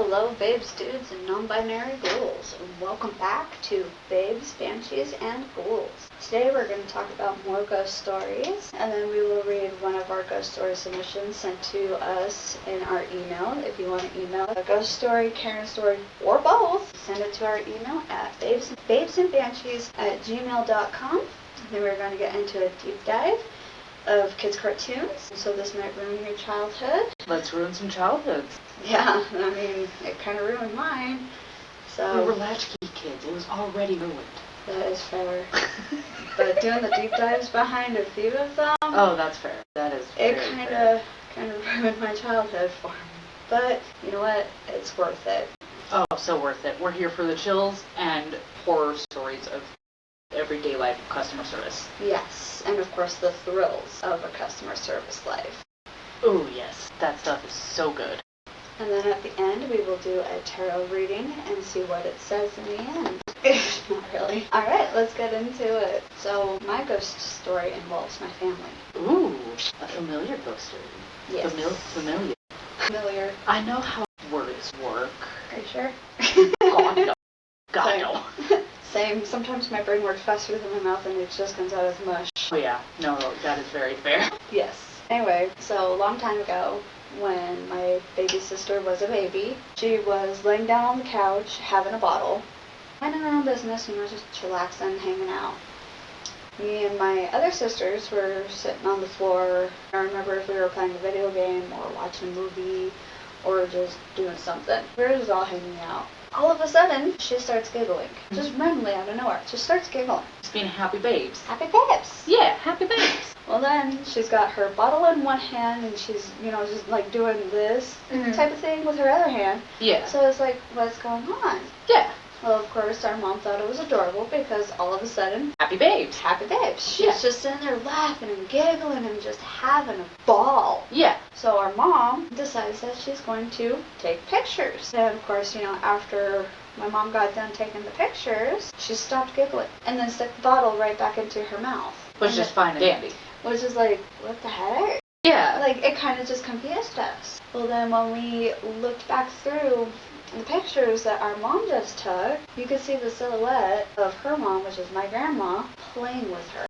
Hello, babes, dudes, and non-binary ghouls. Welcome back to Babes, Banshees, and Ghouls. Today we're going to talk about more ghost stories, and then we will read one of our ghost story submissions sent to us in our email. If you want to email a ghost story, Karen story, or both, send it to our email at babesandbanshees@gmail.com. Then we're going to get into a deep dive of kids' cartoons, so this might ruin your childhood. Let's ruin some childhoods. Yeah, I mean, it kind of ruined mine. So We were latchkey kids. It was already ruined. that is fair. But doing the deep dives behind a few of them, Oh, that's fair. That is it very kind fair. of ruined my childhood for me. But you know what? It's worth it. Oh, so worth it. We're here for the chills and horror stories of everyday life of customer service. Yes, and of course the thrills of a customer service life. Oh, yes. That stuff is so good. And then at the end, we will do a tarot reading and see what it says in the end. Not really. Alright, let's get into it. So, my ghost story involves my family. Ooh, a familiar ghost story. Yes. Familiar. Familiar. I know how words work. Are you sure? God, no. God, no. Same. Sometimes my brain works faster than my mouth and it just comes out as mush. Oh, yeah. No, that is very fair. Yes. Anyway, so a long time ago, when my baby sister was a baby, she was laying down on the couch, having a bottle, minding her own business, just chillaxing, hanging out. Me and my other sisters were sitting on the floor. I remember if we were playing a video game or watching a movie or just doing something. We were just all hanging out. All of a sudden, she starts giggling. Just randomly out of nowhere. Just starts giggling. Just being happy babes. Happy babes! Yeah, happy babes. Well then, she's got her bottle in one hand and she's, just like doing this type of thing with her other hand. Yeah. So it's like, what's going on? Yeah. Well, of course, our mom thought it was adorable because all of a sudden, Happy babes. happy babes. She's just sitting there laughing and giggling and just having a ball. Yeah. So our mom decides that she's going to take pictures. And of course, after my mom got done taking the pictures, she stopped giggling and then stuck the bottle right back into her mouth. Was just fine and dandy. Which is like, what the heck? Yeah. Like, it kind of just confused us. Well, then when we looked back through the pictures that our mom just took, you could see the silhouette of her mom, which is my grandma, playing with her.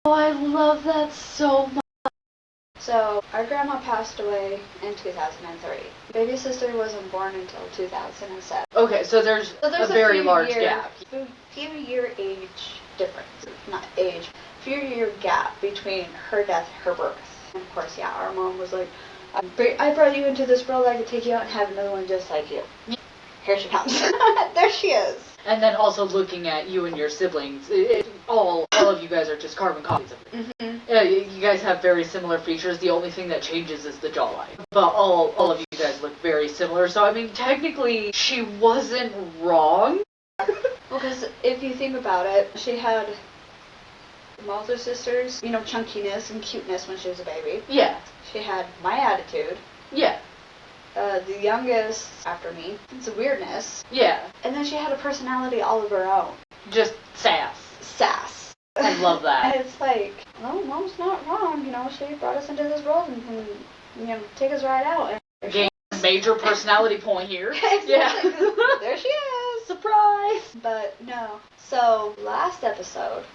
Oh, I love that so much. So, our grandma passed away in 2003. Baby sister wasn't born until 2007. Okay, so there's a very large gap. A few year age difference. Not age. Few year gap between her death and her birth. And of course, our mom was like, I brought you into this world, I could take you out and have another one just like you. Here she comes. There she is. And then also looking at you and your siblings, all of you guys are just carbon copies of it. Mm-hmm. Yeah, you guys have very similar features. The only thing that changes is the jawline. But all of you guys look very similar. So, I mean, technically, she wasn't wrong. Well, because if you think about it, she had my older sister's, chunkiness and cuteness when she was a baby. Yeah. She had my attitude. Yeah. The youngest after me, it's a weirdness. Yeah. And then she had a personality all of her own. Just sass. Sass. I love that. And it's like, well, mom's not wrong. She brought us into this world and take us right out. And Gain major personality point here. Exactly. Yeah. There she is. Surprise. But no. So, last episode,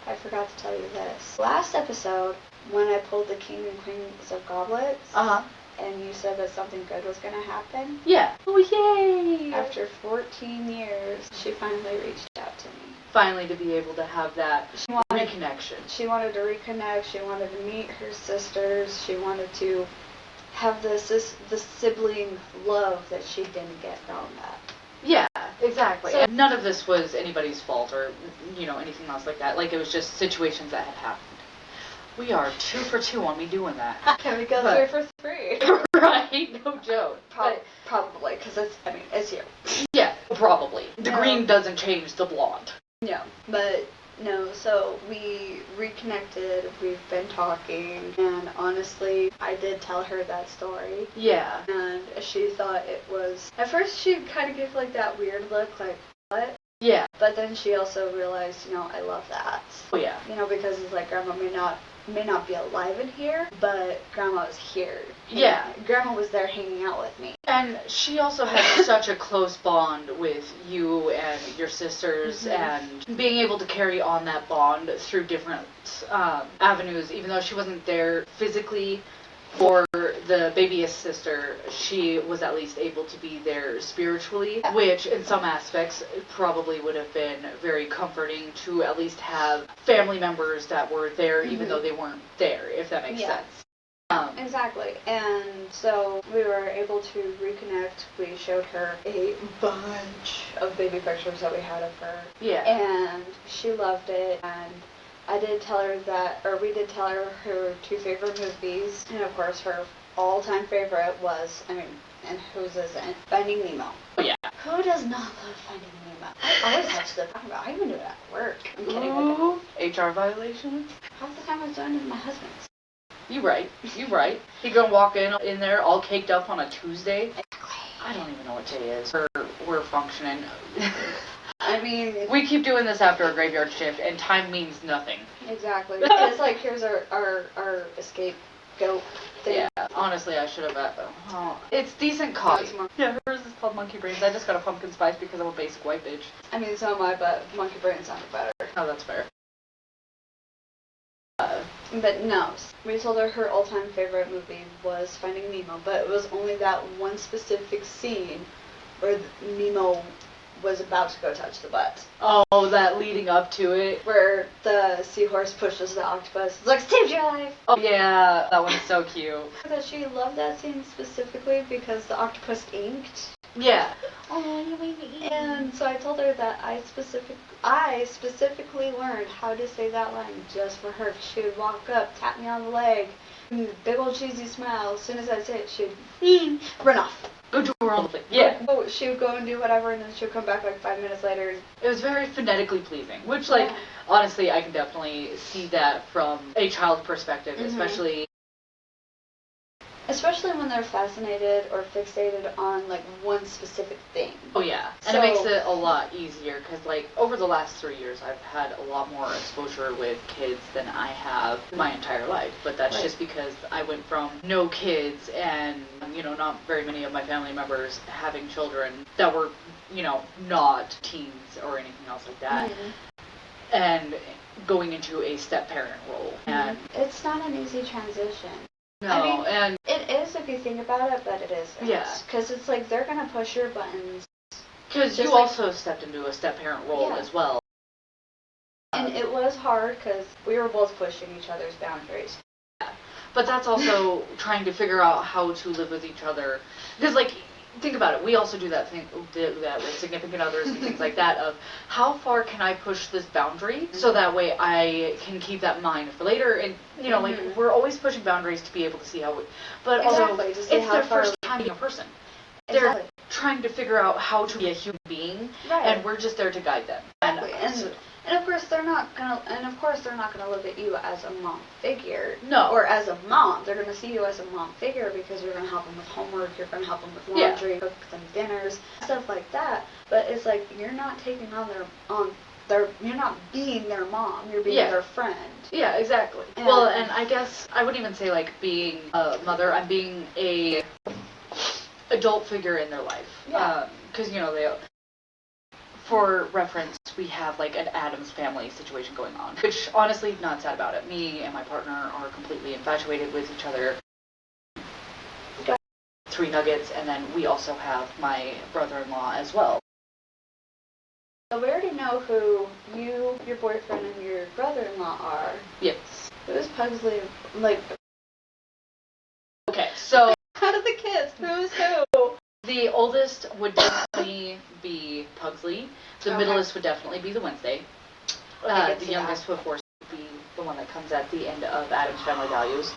I forgot to tell you this. Last episode, when I pulled the King and Queens of Goblets, and you said that something good was going to happen. Yeah. Oh, yay! After 14 years, she finally reached out to me. Finally to be able to have that reconnection. She wanted to reconnect. She wanted to meet her sisters. She wanted to have the sibling love that she didn't get growing up. Yeah, exactly. So, and none of this was anybody's fault or, anything else like that. Like, it was just situations that had happened. We are 2 for 2 on me doing that. Can we go 3 for 3? Right? No joke. Probably, because it's you. Yeah, probably. The No. green doesn't change the blonde. No, but no, so we reconnected, we've been talking, and honestly, I did tell her that story. Yeah. And she thought it was, at first she kind of gave like that weird look, like, what? Yeah. But then she also realized, I love that. Oh, yeah. Because it's like Grandma may not may not be alive in here, but Grandma was here. Yeah. Grandma was there hanging out with me. And she also had such a close bond with you and your sisters, and being able to carry on that bond through different avenues, even though she wasn't there physically for the babyest sister, she was at least able to be there spiritually, which in some aspects probably would have been very comforting to at least have family members that were there even though they weren't there, if that makes sense. Exactly. And so we were able to reconnect. We showed her a bunch of baby pictures that we had of her. Yeah. And she loved it. And I did tell her that, or we did tell her her 2 favorite movies. And of course, her all-time favorite was, and whose isn't? Finding Nemo. Oh, yeah. Who does not love Finding Nemo? I always have stuff to talk about. I even do it at work. I'm kidding. Ooh, HR violations? Half the time I was doing it with my husband. You right. He gonna walk in there all caked up on a Tuesday. Exactly. I don't even know what day it is. We're functioning. I mean, we keep doing this after a graveyard shift, and time means nothing. Exactly. It's like, here's our escape goat thing. Yeah, honestly, I should have. It's decent coffee. Yeah, hers is called Monkey Brains. I just got a pumpkin spice because I'm a basic white bitch. I mean, so am I, but Monkey Brain sounded better. Oh, that's fair. But no, we told her her all-time favorite movie was Finding Nemo, but it was only that one specific scene where Nemo was about to go touch the butt. Oh, that leading up to it. Where the seahorse pushes the octopus. It's like, saved your life! Oh, yeah, that one's so cute. That she loved that scene specifically because the octopus inked. Yeah. Oh, you made me eat. And so I told her that I specifically learned how to say that line just for her. She would walk up, tap me on the leg, big old cheesy smile. As soon as I say it, she'd run off. Go to her own thing. Yeah. She would go and do whatever, and then she would come back like 5 minutes later. It was very phonetically pleasing, which, honestly, I can definitely see that from a child perspective, Especially when they're fascinated or fixated on, one specific thing. Oh, yeah. And it makes it a lot easier because, over the last 3 years, I've had a lot more exposure with kids than I have my entire life. But that's just because I went from no kids and, not very many of my family members having children that were, not teens or anything else like that. And going into a step-parent role. And it's not an easy transition. No, I mean, and it is if you think about it, but it isn't. Yeah. Because it's like they're going to push your buttons. Because you also stepped into a step-parent role as well. And it was hard because we were both pushing each other's boundaries. Yeah. But that's also trying to figure out how to live with each other. Because, think about it. We also do that with significant others and things like that of how far can I push this boundary so that way I can keep that in mind for later. And, we're always pushing boundaries to be able to see how we... But also, it's their first time being a person. They're trying to figure out how to be a human being, and we're just there to guide them. Exactly. And of course they're not gonna look at you as a mom figure. No. Or as a mom. They're gonna see you as a mom figure because you're gonna help them with homework, you're gonna help them with laundry, cook them dinners, stuff like that. But it's like you're not taking you're not being their mom, you're being their friend. Yeah, exactly. And I guess I wouldn't even say being a mother, I'm being a adult figure in their life. Yeah. Because, for reference, we have an Addams family situation going on, which honestly, not sad about it. Me and my partner are completely infatuated with each other. 3 nuggets, and then we also have my brother-in-law as well. So we already know who you, your boyfriend, and your brother-in-law are. Yes. Who's Pugsley, Okay, so... Out of the kids, who's who? The oldest would definitely be Pugsley. The middleest would definitely be the Wednesday. The youngest, of course, would be the one that comes at the end of Addams Family Values.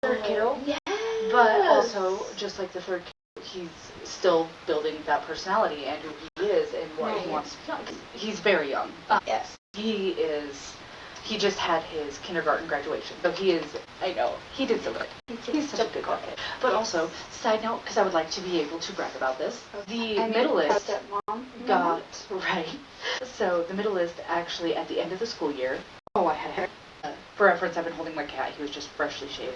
Third kiddo. Yes. But also, just like the third kiddo, he's still building that personality and who he is and what he wants to be. He's very young. Yes. He just had his kindergarten graduation. So I know, he did so good. He's such a good kid. But also, side note, because I would like to be able to brag about this, the middleest got, right. So the middleest actually at the end of the school year, I had For reference, I've been holding my cat. He was just freshly shaved.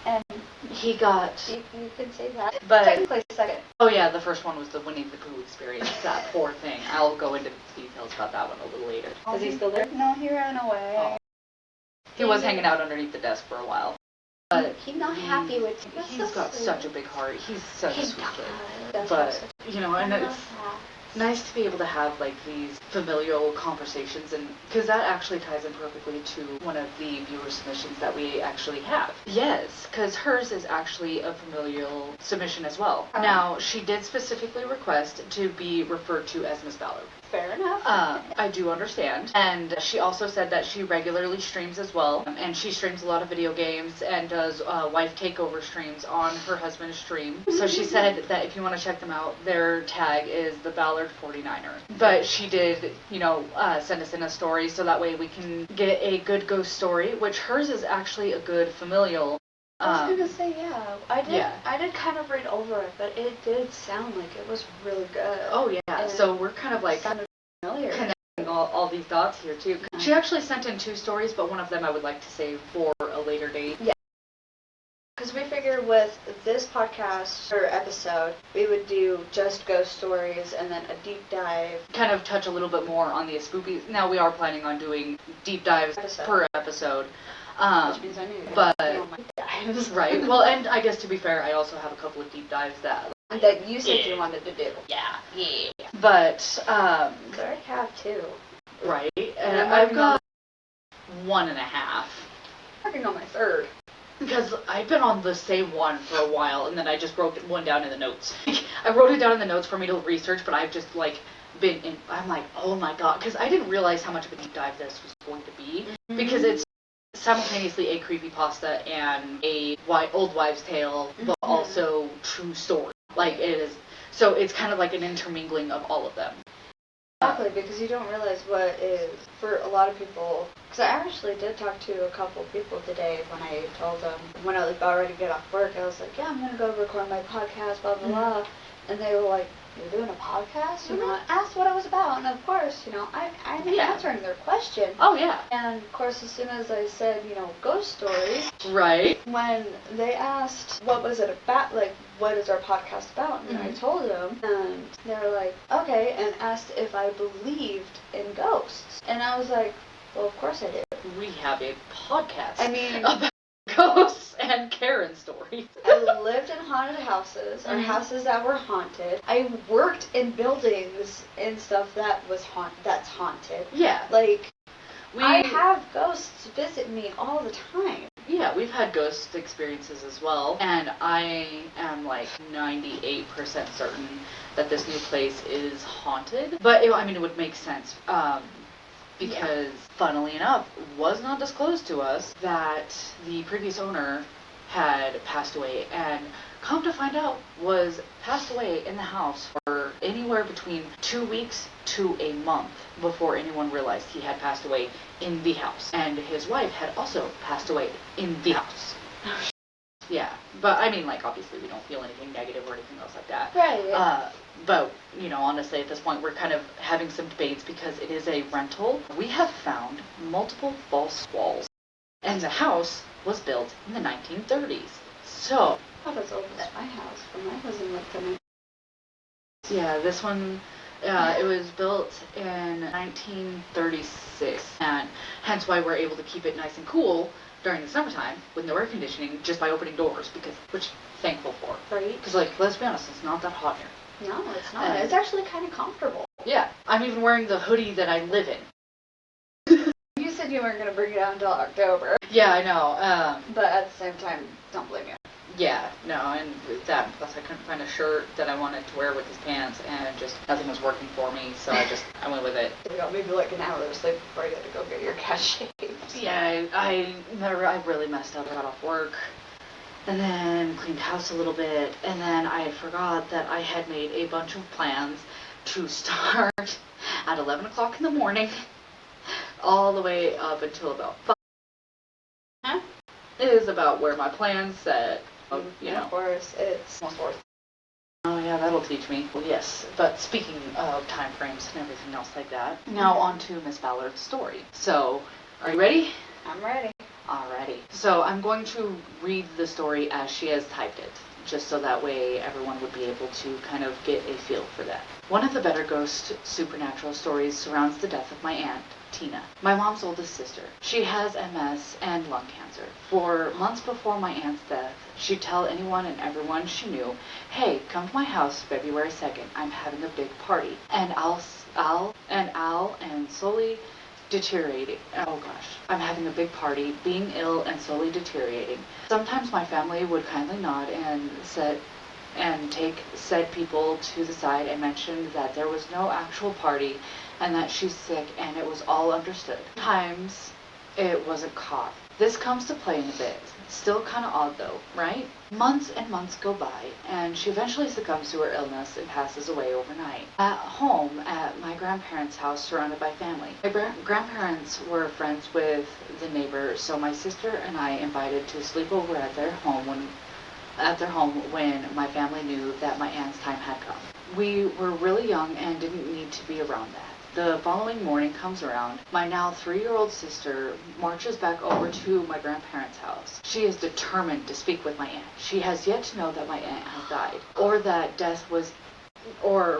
And he got... You could say that. But technically second. Oh yeah, the first one was the Winnie the Pooh experience. That poor thing. I'll go into details about that one a little later. Is he still there? No, he ran away. Oh. He was hanging out underneath the desk for a while. But he's not happy with you. He's got such a big heart. He's such a sweet kid. But, and I it's nice to be able to have like these familial conversations, and because that actually ties in perfectly to one of the viewer submissions that we actually have. Yes, because hers is actually a familial submission as well. Now, she did specifically request to be referred to as Miss Ballard. Fair enough. I do understand. And she also said that she regularly streams as well. And she streams a lot of video games and does wife takeover streams on her husband's stream. So she said that if you want to check them out, their tag is the Ballard 49er. But she did, send us in a story so that way we can get a good ghost story, which hers is actually a good familial. I was gonna say, I did kind of read over it, but it did sound like it was really good. Oh yeah, and so we're kind of like connecting all these dots here too. She actually sent in 2 stories, but one of them I would like to save for a later date. Yeah. Because we figured with this podcast or episode, we would do just ghost stories and then a deep dive. Kind of touch a little bit more on the spooky. Now we are planning on doing deep dives per episode. Which means I need but deep dives. Right. Well, and I guess to be fair, I also have a couple of deep dives that you said you wanted to do. Yeah. But I already have 2. Right. And I've got 1.5. I'm working on my 3rd. Because I've been on the same one for a while, and then I just wrote one down in the notes. I wrote it down in the notes for me to research, but I've just been in. I'm like, oh my god, because I didn't realize how much of a deep dive this was going to be, because it's simultaneously a creepypasta and a old wives' tale, but also true story. It is. So it's kind of like an intermingling of all of them. Exactly, because you don't realize what is, for a lot of people, because I actually did talk to a couple people today when I told them, when I was about ready to get off work, I was like, yeah, I'm going to go record my podcast, blah, blah, blah, and they were like, you're doing a podcast? Asked what it was about, and of course, I'm answering their question. Oh, yeah. And of course, as soon as I said, ghost stories. Right. When they asked, what was it about, what is our podcast about? And I told them, and they were like, okay, and asked if I believed in ghosts. And I was like, well, of course I do. We have a podcast. About ghosts and Karen stories. I lived in haunted houses, or houses that were haunted. I worked in buildings and stuff that's haunted. Yeah. I have ghosts visit me all the time. Yeah, we've had ghost experiences as well, and I am 98% certain that this new place is haunted. But it would make sense. Because, funnily enough, was not disclosed to us that the previous owner had passed away, and come to find out, was passed away in the house for anywhere between 2 weeks to a month before anyone realized he had passed away in the house. And his wife had also passed away in the house. Yeah, but obviously we don't feel anything negative or anything else like that. Right. Yeah. But, honestly, at this point, we're kind of having some debates because it is a rental. We have found multiple false walls, and the house was built in the 1930s. So, Not as old as my house, but mine was in the yeah, this one, it was built in 1936, and hence why we're able to keep it nice and cool during the summertime with no air conditioning just by opening doors, which thankful for. Right. Because, let's be honest, it's not that hot here. No, it's not. It's actually kind of comfortable. Yeah, I'm even wearing the hoodie that I live in. You said you weren't going to bring it out until October. Yeah, I know. But at the same time, don't blame you. Yeah, no, and that, plus I couldn't find a shirt that I wanted to wear with these pants, and just nothing was working for me, so I went with it. You got maybe an hour of sleep before you had to go get your cat shaved. Yeah, I really messed up. I got off work, and then cleaned house a little bit, and then I forgot that I had made a bunch of plans to start at 11 o'clock in the morning, all the way up until about 5. Huh? It is about where my plans set. Of course, it's almost 4. Oh yeah, that'll teach me. Well, yes, but speaking of time frames and everything else like that, now on to Miss Ballard's story. So, are you ready? I'm ready. Alrighty. So I'm going to read the story as she has typed it, just so that way everyone would be able to kind of get a feel for that. One of the better ghost supernatural stories surrounds the death of my aunt, Tina, my mom's oldest sister. She has MS and lung cancer. For months before my aunt's death, she'd tell anyone and everyone she knew, "Hey, come to my house February 2nd. I'm having a big party." And I'll and slowly deteriorating. Oh gosh. I'm having a big party, being ill and slowly deteriorating. Sometimes my family would kindly nod and take said people to the side and mention that there was no actual party and that she's sick, and it was all understood. Sometimes it wasn't caught. This comes to play in a bit. Still kind of odd though, right? Months and months go by, and she eventually succumbs to her illness and passes away overnight. At home, at my grandparents' house, surrounded by family. My grandparents were friends with the neighbor, so my sister and I invited to sleep over at their home when my family knew that my aunt's time had come. We were really young and didn't need to be around that. The following morning comes around. My now 3-year-old sister marches back over to my grandparents' house. She is determined to speak with my aunt. She has yet to know that my aunt has died, or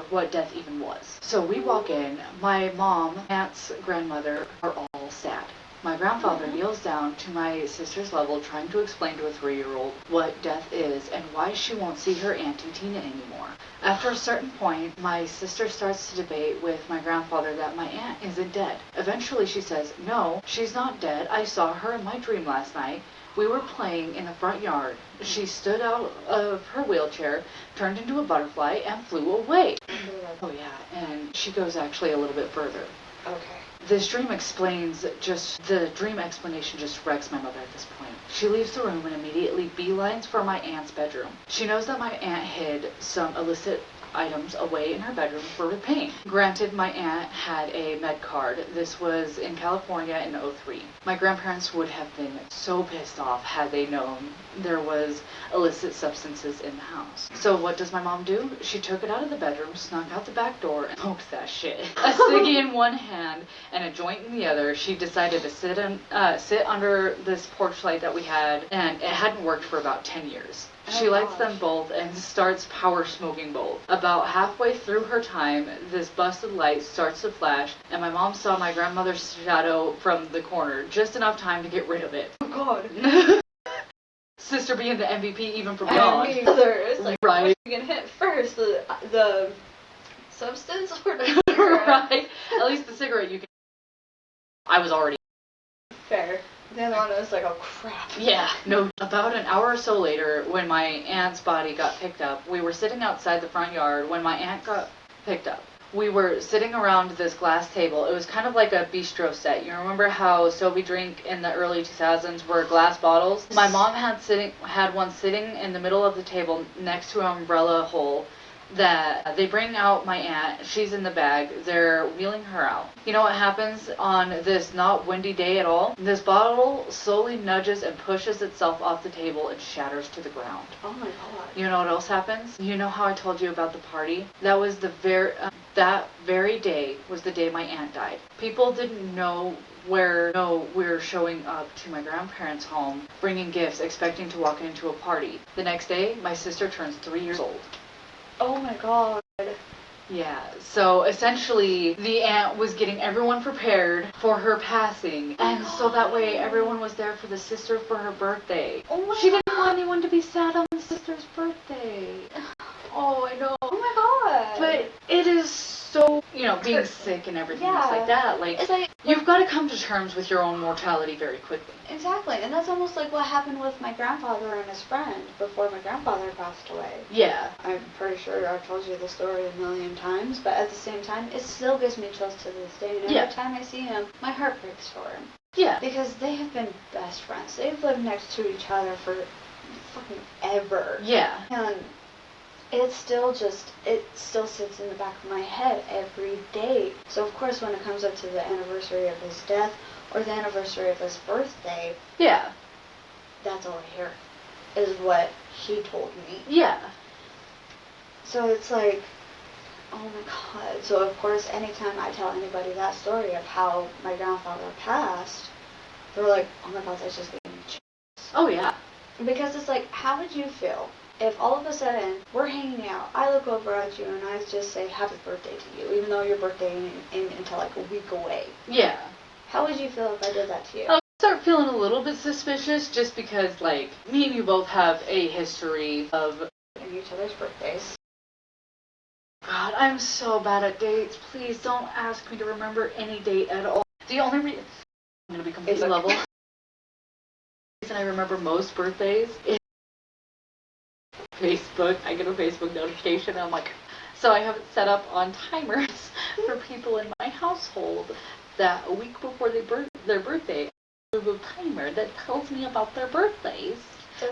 what death even was. So we walk in. My mom, aunt's grandmother, are all sad. My grandfather kneels down to my sister's level, trying to explain to a 3-year-old what death is and why she won't see her Auntie Tina anymore. After a certain point, my sister starts to debate with my grandfather that my aunt isn't dead. Eventually she says, "No, she's not dead. I saw her in my dream last night. We were playing in the front yard. She stood out of her wheelchair, turned into a butterfly, and flew away." Oh yeah, and she goes actually a little bit further. Okay. The dream explanation just wrecks my mother at this point. She leaves the room and immediately beelines for my aunt's bedroom. She knows that my aunt hid some illicit items away in her bedroom for the pain. Granted, my aunt had a med card. This was in California in '03. My grandparents would have been so pissed off had they known there was illicit substances in the house. So what does my mom do? She took it out of the bedroom, snuck out the back door, and smoked that shit. A ciggy in one hand and a joint in the other, she decided to sit under this porch light that we had, and it hadn't worked for about 10 years. She lights them both and starts power smoking both. About halfway through her time, this busted light starts to flash, and my mom saw my grandmother's shadow from the corner, just enough time to get rid of it. Oh God. Sister being the MVP even for beyond. Others, like, right. What's you gonna hit first? The substance or the cigarette? Right. At least the cigarette you can. I was already. Fair. The other one was like, oh crap. Yeah, no. About an hour or so later, when my aunt's body got picked up, we were sitting outside the front yard when my aunt got picked up. We were sitting around this glass table. It was kind of like a bistro set. You remember how Sobe drink in the early 2000s were glass bottles? My mom had one sitting in the middle of the table next to an umbrella hole that they bring out my aunt. She's in the bag. They're wheeling her out. You know what happens on this not windy day at all? This bottle slowly nudges and pushes itself off the table and shatters to the ground. Oh my God. You know what else happens? You know how I told you about the party? That was that very day was the day my aunt died. People didn't know we were showing up to my grandparents' home, bringing gifts, expecting to walk into a party. The next day, my sister turns 3 years old. Oh my God. Yeah, so essentially the aunt was getting everyone prepared for her passing, and so that way everyone was there for the sister for her birthday. Oh my She didn't want anyone to be sad on the sister's birthday. Oh, I know. Oh my God. But it is so, being sick and everything else like that. Like, it's like you've got to come to terms with your own mortality very quickly. exactly, and that's almost like what happened with my grandfather and his friend before my grandfather passed away. Yeah. I'm pretty sure I've told you the story a million times, but at the same time, it still gives me chills to this day. And every time I see him, my heart breaks for him. Yeah. Because they have been best friends. They've lived next to each other for fucking ever. Yeah. And it still sits in the back of my head every day. So of course when it comes up to the anniversary of his death or the anniversary of his birthday, yeah, that's all I hear is what he told me. Yeah. So it's like, oh my God. So of course anytime I tell anybody that story of how my grandfather passed, They're like, oh my god, that's just being chills. Oh, yeah. Because it's like, how would you feel if all of a sudden we're hanging out, I look over at you and I just say happy birthday to you, even though your birthday ain't until like a week away? Yeah. How would you feel if I did that to you? I start feeling a little bit suspicious just because, like, me and you both have a history of each other's birthdays. God, I'm so bad at dates. Please don't ask me to remember any date at all. The only reason I'm going to be completely level. The reason I remember most birthdays is Facebook. I get a Facebook notification and I'm like, so I have it set up on timers for people in my household that a week before their birthday, I have a timer that tells me about their birthdays.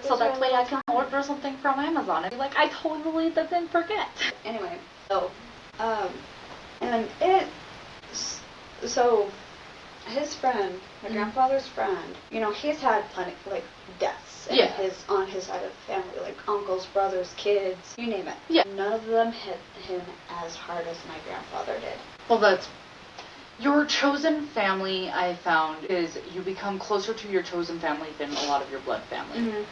So that way I can order something from Amazon and be like, I totally didn't forget. Anyway, so his friend, my grandfather's friend, you know, he's had plenty, like, deaths on his side of the family, like uncles, brothers, kids, you name it. Yeah. None of them hit him as hard as my grandfather did. Well, that's your chosen family. I found is you become closer to your chosen family than a lot of your blood family.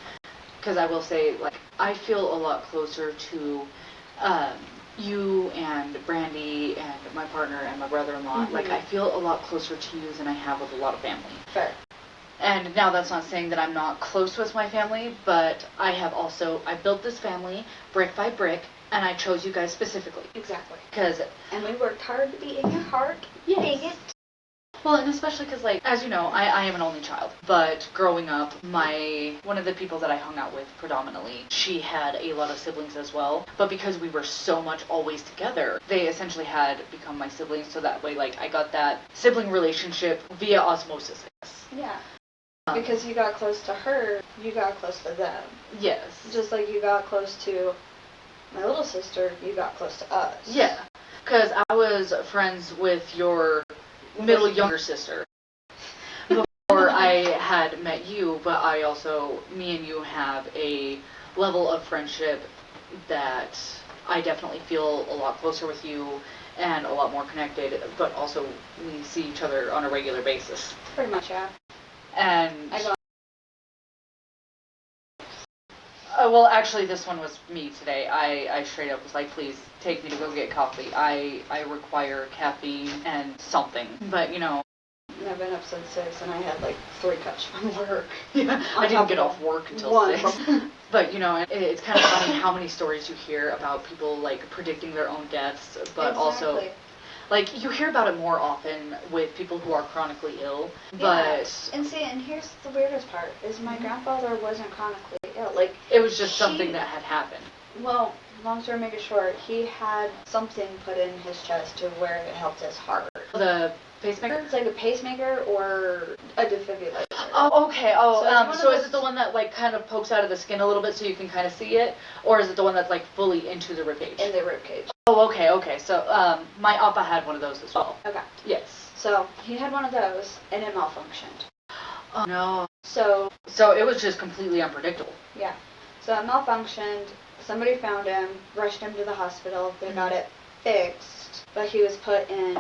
Because I will say, like, I feel a lot closer to you and Brandy and my partner and my brother-in-law. Like, I feel a lot closer to you than I have with a lot of family. Fair. And now that's not saying that I'm not close with my family, but I built this family brick by brick, and I chose you guys specifically. Exactly. And we worked hard to be in your heart. Yes. Dang it. Well, and especially because, like, as you know, I am an only child. But growing up, one of the people that I hung out with predominantly, she had a lot of siblings as well. But because we were so much always together, they essentially had become my siblings. So that way, like, I got that sibling relationship via osmosis, I guess. Yeah. Because you got close to her, you got close to them. Yes. Just like you got close to my little sister, you got close to us. Yeah. Because I was friends with your middle younger sister before I had met you, but me and you have a level of friendship that I definitely feel a lot closer with you and a lot more connected, but also we see each other on a regular basis. Pretty much, yeah. And well, actually, this one was me today. I straight up was like, please take me to go get coffee. I require caffeine and something. But, you know. I've been up since 6 and I had like 3 cups from work. Yeah, I didn't get off work until 6. But, you know, it's kind of funny how many stories you hear about people, like, predicting their own deaths, but also. Like, you hear about it more often with people who are chronically ill, but... And here's the weirdest part, is my grandfather wasn't chronically ill. Like, it was just something that had happened. Well, long story make it short, he had something put in his chest to where it helped his heart. The pacemaker? It's like a pacemaker or a defibrillator. Oh, okay. So is it the one that, like, kind of pokes out of the skin a little bit so you can kind of see it? Or is it the one that's, like, fully into the ribcage? In the ribcage. Oh, okay. So, my appa had one of those as well. Okay. Yes. So, he had one of those, and it malfunctioned. Oh, no. So it was just completely unpredictable. Yeah. So it malfunctioned. Somebody found him, rushed him to the hospital. They got it fixed, but he was put in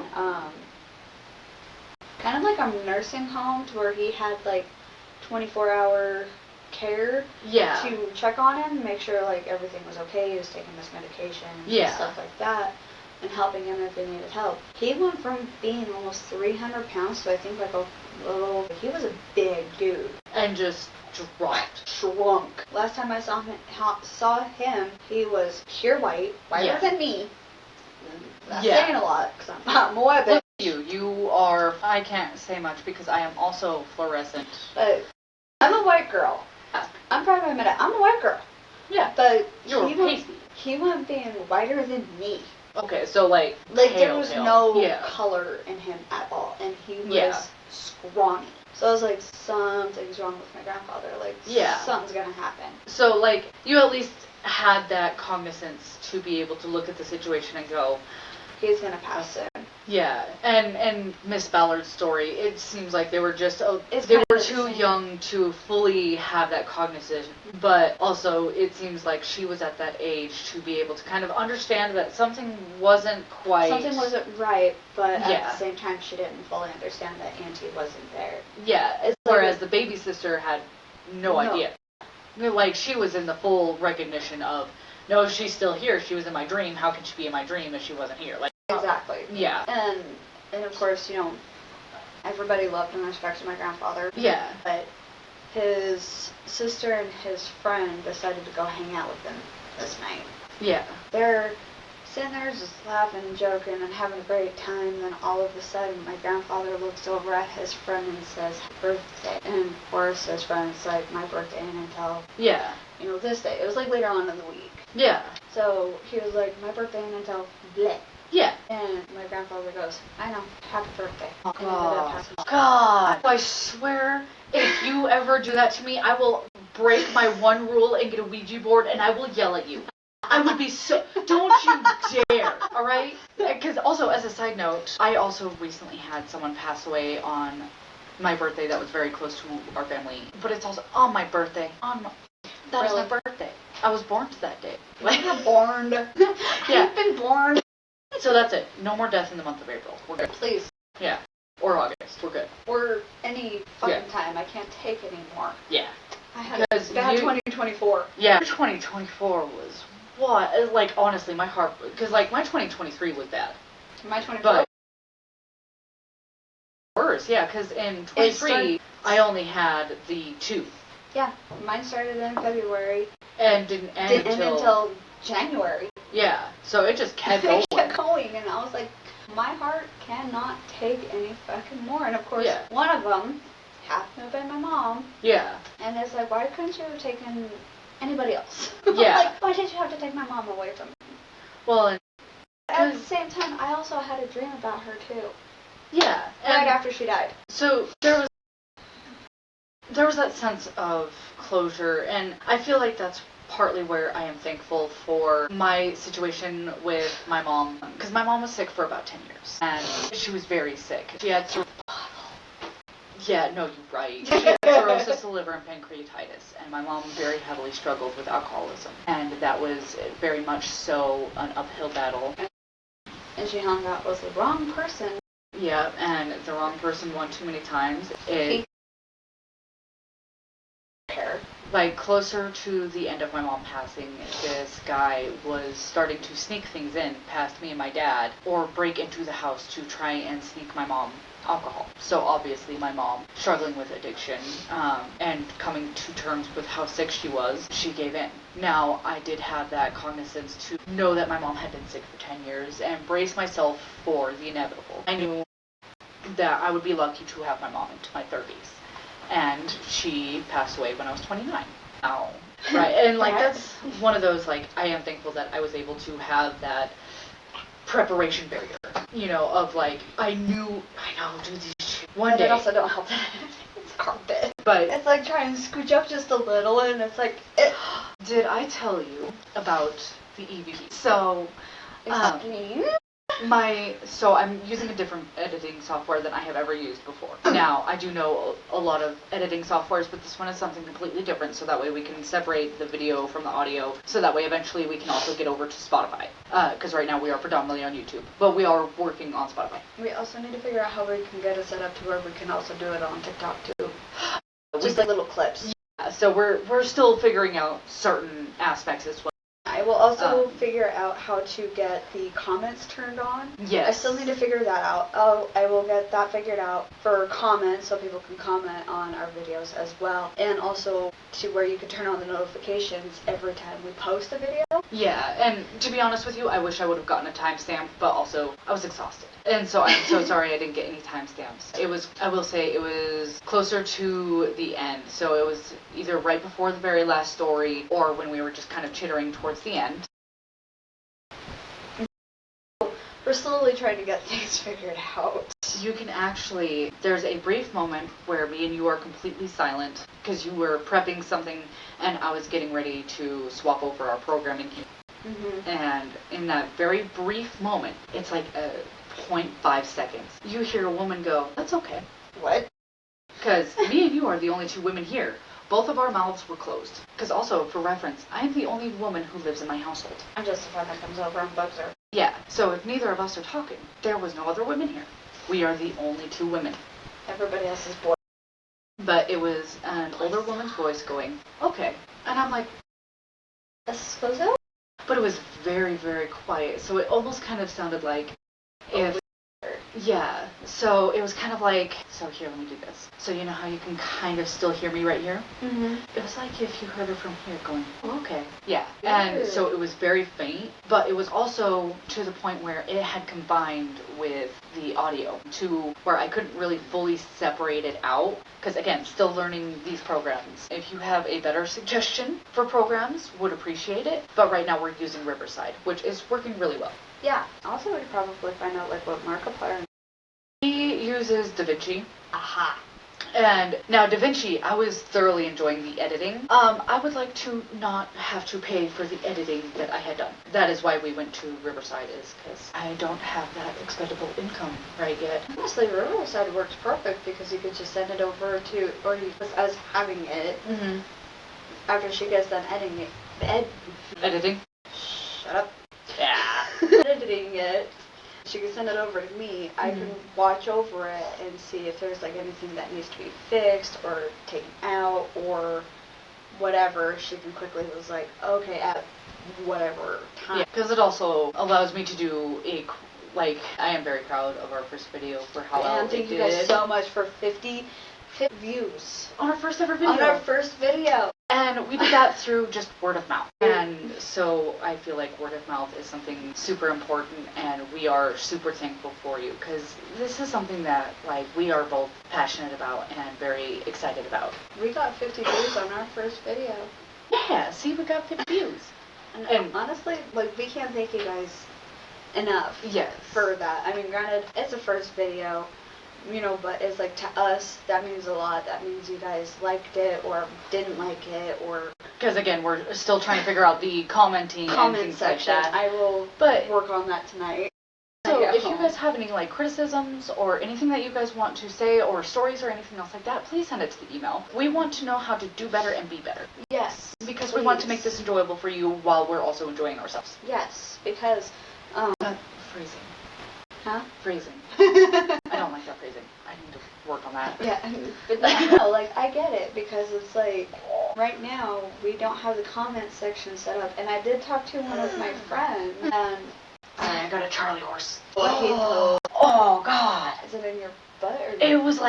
kind of like a nursing home to where he had like 24-hour care to check on him, make sure like everything was okay. He was taking his medication and stuff like that, and helping him if he needed help. He went from being almost 300 pounds to I think like a little. He was a big dude and just shrunk. Last time I saw him, he was pure whiter than me. That's saying a lot because I'm a white bitch. You are. I can't say much because I am also fluorescent. But I'm a white girl. I'm proud to admit it. I'm a white girl. Yeah. But you're pasty. He went being whiter than me. Okay, so like there was no color in him at all, and he was scrawny. So I was like, something's wrong with my grandfather. Like, something's gonna happen. So like, you at least had that cognizance to be able to look at the situation and go, he's gonna pass soon. Yeah, and Miss Ballard's story, it seems like they were just It's they kind were of the too same. young to fully have that cognizance, but also it seems like she was at that age to be able to kind of understand that something wasn't quite Something wasn't right, but at Yeah. the same time, she didn't fully understand that Auntie wasn't there. Yeah, It's whereas like- the baby sister had no No. idea. Like she was in the full recognition of, no, she's still here. She was in my dream. How can she be in my dream if she wasn't here? Like Exactly. yeah, And of course, you know, everybody loved and respected my grandfather. yeah, But his sister and his friend decided to go hang out with him this night. yeah, They're sitting there just laughing and joking and having a great time. Then all of a sudden, my grandfather looks over at his friend and says, "Happy birthday." And of course, his friend's like, "My birthday ain't until, yeah, you know, this day." It was like later on in the week. yeah, So he was like, "My birthday ain't until bleh." yeah. And my grandfather goes, "I know, happy birthday." Oh, And ended up God. passing. God, I swear, if you ever do that to me, I will break my one rule and get a Ouija board and I will yell at you. I would be so. Don't you dare, alright? Because also, as a side note, I also recently had someone pass away on my birthday that was very close to our family. But it's also on my birthday. That was Really? my birthday. I was born to that day. You were born. Yeah. You've been born. So that's it. No more death in the month of April. We're good. Please. Yeah. Or August. We're good. Or any fucking Yeah. time. I can't take anymore. Yeah. I had a Because bad you- 2024. Yeah, 2024 was what? Like honestly, my heart, because like my 2023 was bad, My 24. but worse. Yeah, because in 23 I only had the 2 Yeah, mine started in February. and didn't end Didn't end until January. yeah. So it just kept going. It kept going, and I was like, my heart cannot take any fucking more. And of course, Yeah. one of them happened to have been my mom. Yeah. And it's like, why couldn't you have taken anybody else? Yeah. Like, why did you have to take my mom away from me? Well, and At the same time, I also had a dream about her too. yeah, Right and after she died. so there was that sense of closure, and I feel like that's partly where I am thankful for my situation with my mom, because my mom was sick for about 10 years, and she was very sick. She had yeah, no, you're right. She had cirrhosis of the liver and pancreatitis, and my mom very heavily struggled with alcoholism, and that was very much so an uphill battle. And she hung out with the wrong person. Yeah, and the wrong person one too many times. Like closer to the end of my mom passing, this guy was starting to sneak things in past me and my dad, or break into the house to try and sneak my mom alcohol. So obviously my mom, struggling with addiction, and coming to terms with how sick she was, she gave in. Now, I did have that cognizance to know that my mom had been sick for 10 years and brace myself for the inevitable. I knew that I would be lucky to have my mom into my 30s. And she passed away when I was 29. Oh. Right, and like that's one of those, like, I am thankful that I was able to have that preparation barrier, you know, of like, I know, do these shit one But day. it also don't help that it's carpet. But It's like trying to scooch up just a little, and it's like, did I tell you about the EVP? So, explain. So I'm using a different editing software than I have ever used before. Now, I do know a lot of editing softwares, but this one is something completely different, so that way we can separate the video from the audio, so that way eventually we can also get over to Spotify. Because right now we are predominantly on YouTube, but we are working on Spotify. We also need to figure out how we can get it set up to where we can also do it on TikTok too. We- Just like little clips. Yeah, so we're still figuring out certain aspects as well. I will also figure out how to get the comments turned on. Yes. I still need to figure that out. I will get that figured out for comments so people can comment on our videos as well. And also to where you can turn on the notifications every time we post a video. Yeah, and to be honest with you, I wish I would have gotten a timestamp, but also I was exhausted. And so I'm so sorry I didn't get any timestamps. I will say it was closer to the end. So it was either right before the very last story or when we were just kind of chittering towards the end. We're slowly trying to get things figured out. You can actually, there's a brief moment where me and you are completely silent because you were prepping something and I was getting ready to swap over our programming. Mm-hmm. And in that very brief moment, it's like a 0.5 seconds, you hear a woman go, "That's okay." What? Because me and you are the only two women here. Both of our mouths were closed. Because also, for reference, I am the only woman who lives in my household. I'm just the one that comes over and bugs her. Yeah, so if neither of us are talking, there was no other women here. We are the only two women. Everybody else is bored. But it was an older woman's voice going, "Okay." And I'm like, Esposo? but it was very, very quiet. So it almost kind of sounded like if, yeah. So it was kind of like, so here, let me do this. So you know how you can kind of still hear me right here? Mm-hmm. It was like if you heard her from here going, "Oh, okay." Yeah. And so it was very faint, but it was also to the point where it had combined with the audio to where I couldn't really fully separate it out. Because again, still learning these programs. If you have a better suggestion for programs, would appreciate it. But right now we're using Riverside, which is working really well. Yeah. Also, we'd probably find out like what Markiplier. He uses DaVinci. Aha. And now DaVinci, I was thoroughly enjoying the editing. I would like to not have to pay for the editing that I had done. That is why we went to Riverside, is because I don't have that expendable income right yet. Honestly, Riverside works perfect because you could just send it over to, or you just us having it Mm-hmm. after she gets done editing it. Editing? Shut up. Yeah. Editing it. She can send it over to me. I can watch over it and see if there's like anything that needs to be fixed or taken out or whatever. She can quickly was like, okay, at whatever time. Yeah, because it also allows me to do I am very proud of our first video for how well And it thank did. you guys so much for 50 views On our first ever video. on our first video. And we did that through just word of mouth. And so I feel like word of mouth is something super important, and we are super thankful for you because this is something that we are both passionate about and very excited about. We got 50 views on our first video. Yeah, see, we got 50 views. And honestly, we can't thank you guys enough Yes. for that. I mean, granted, it's a first video, but it's like to us, that means a lot. That means you guys liked it or didn't like it or... Because again, we're still trying to figure out the commenting and things section. like that. I will work on that tonight. So if you guys have any criticisms or anything that you guys want to say or stories or anything else like that, please send it to the email. We want to know how to do better and be better. Yes. Because we want to make this enjoyable for you while we're also enjoying ourselves. Yes, because... Phrasing. Huh? Phrasing. I don't like that phrasing. I need to work on that. Yeah, but no, I get it because it's right now we don't have the comment section set up, and I did talk to one of my friends, and I got a Charlie horse. Oh, God. Is it in your butt or? It was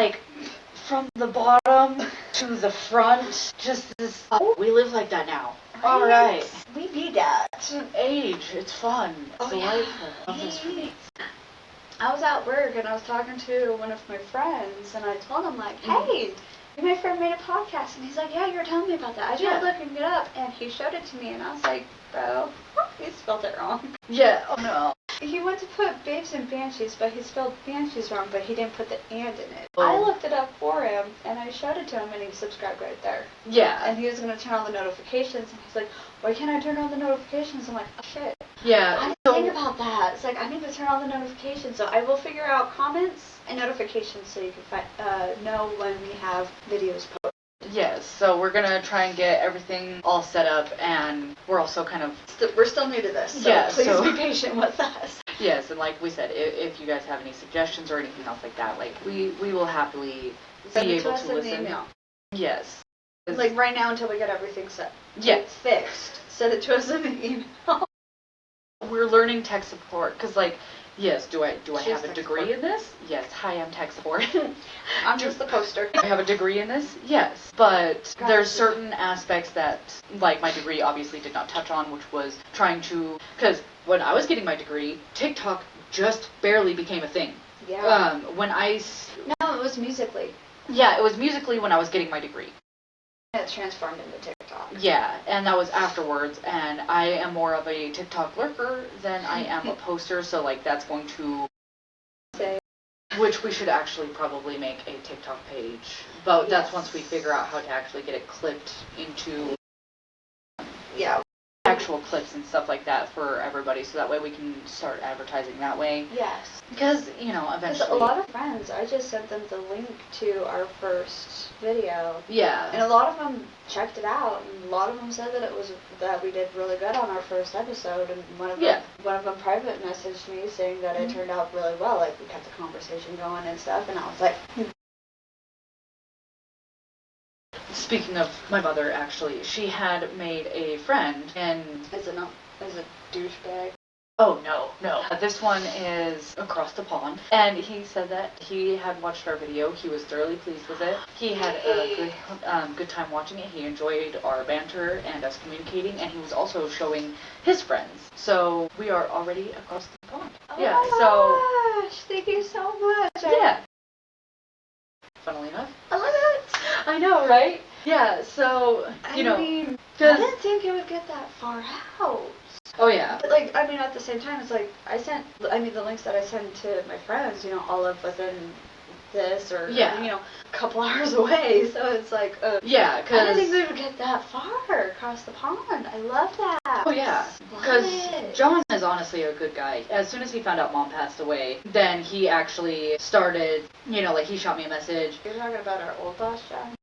from the bottom to the front, just this. We live like that now. All right. We need that. It's an age. It's fun. It's delightful. Love this for me. I was at work and I was talking to one of my friends, and I told him hey, my friend made a podcast, and he's like, yeah, you were telling me about that. I tried looking it up, and he showed it to me, and I was like, bro, he spelled it wrong. Yeah. Oh no. He went to put babes and banshees, but he spelled banshees wrong, but he didn't put the and in it. Oh. I looked it up for him, and I showed it to him, and he subscribed right there. Yeah. And he was going to turn on the notifications, and he's like, why can't I turn on the notifications? I'm like, oh shit. Yeah. I didn't think about that. It's I need to turn on the notifications, so I will figure out comments and notifications so you can know when we have videos posted. Yes, so we're going to try and get everything all set up, and we're also kind of... We're still new to this, so please be patient with us. Yes, and like we said, if you guys have any suggestions or anything else like that, we will happily be able to listen. Email. Yes. Right now until we get everything set. Yes. Fixed. Send it to us in the email. We're learning tech support, because yes, do I have a degree support. in this? Yes. Hi, I'm tech support. I'm just the poster. I have a degree in this? Yes. But there's certain aspects that, my degree obviously did not touch on, which was trying to, because when I was getting my degree, TikTok just barely became a thing. Yeah. No, it was Musical.ly. Yeah, it was Musical.ly when I was getting my degree. It transformed into TikTok. Yeah, and that was afterwards, and I am more of a TikTok lurker than I am a poster, so that's going to... Which we should actually probably make a TikTok page, but that's once we figure out how to actually get it clipped into... Yeah. actual clips and stuff like that for everybody, so that way we can start advertising that way. Yes. Because, you know, Because eventually. a lot of friends, I just sent them the link to our first video. Yeah. And a lot of them checked it out, and a lot of them said that we did really good on our first episode, and one of them private messaged me saying that it turned out really well, like we kept the conversation going and stuff, and I was like, Speaking of my mother, actually, she had made a friend, and is a douchebag. oh, no. This one is across the pond, and he said that he had watched our video. He was thoroughly pleased with it. He had a good time watching it. He enjoyed our banter and us communicating, and he was also showing his friends. So we are already across the pond. Oh yeah. My gosh, thank you so much. Yeah. Funnily enough. I love it. I know, right? Yeah. So I mean, I didn't think it would get that far out. Oh yeah. But like, I mean, at the same time, it's like the links that I sent to my friends, all live within this or a couple hours away. So it's like, yeah, I didn't think they would get that far across the pond. I love that. Oh yeah, because John is honestly a good guy. As soon as he found out Mom passed away, then he actually started, like he shot me a message. You're talking about our old boss, John?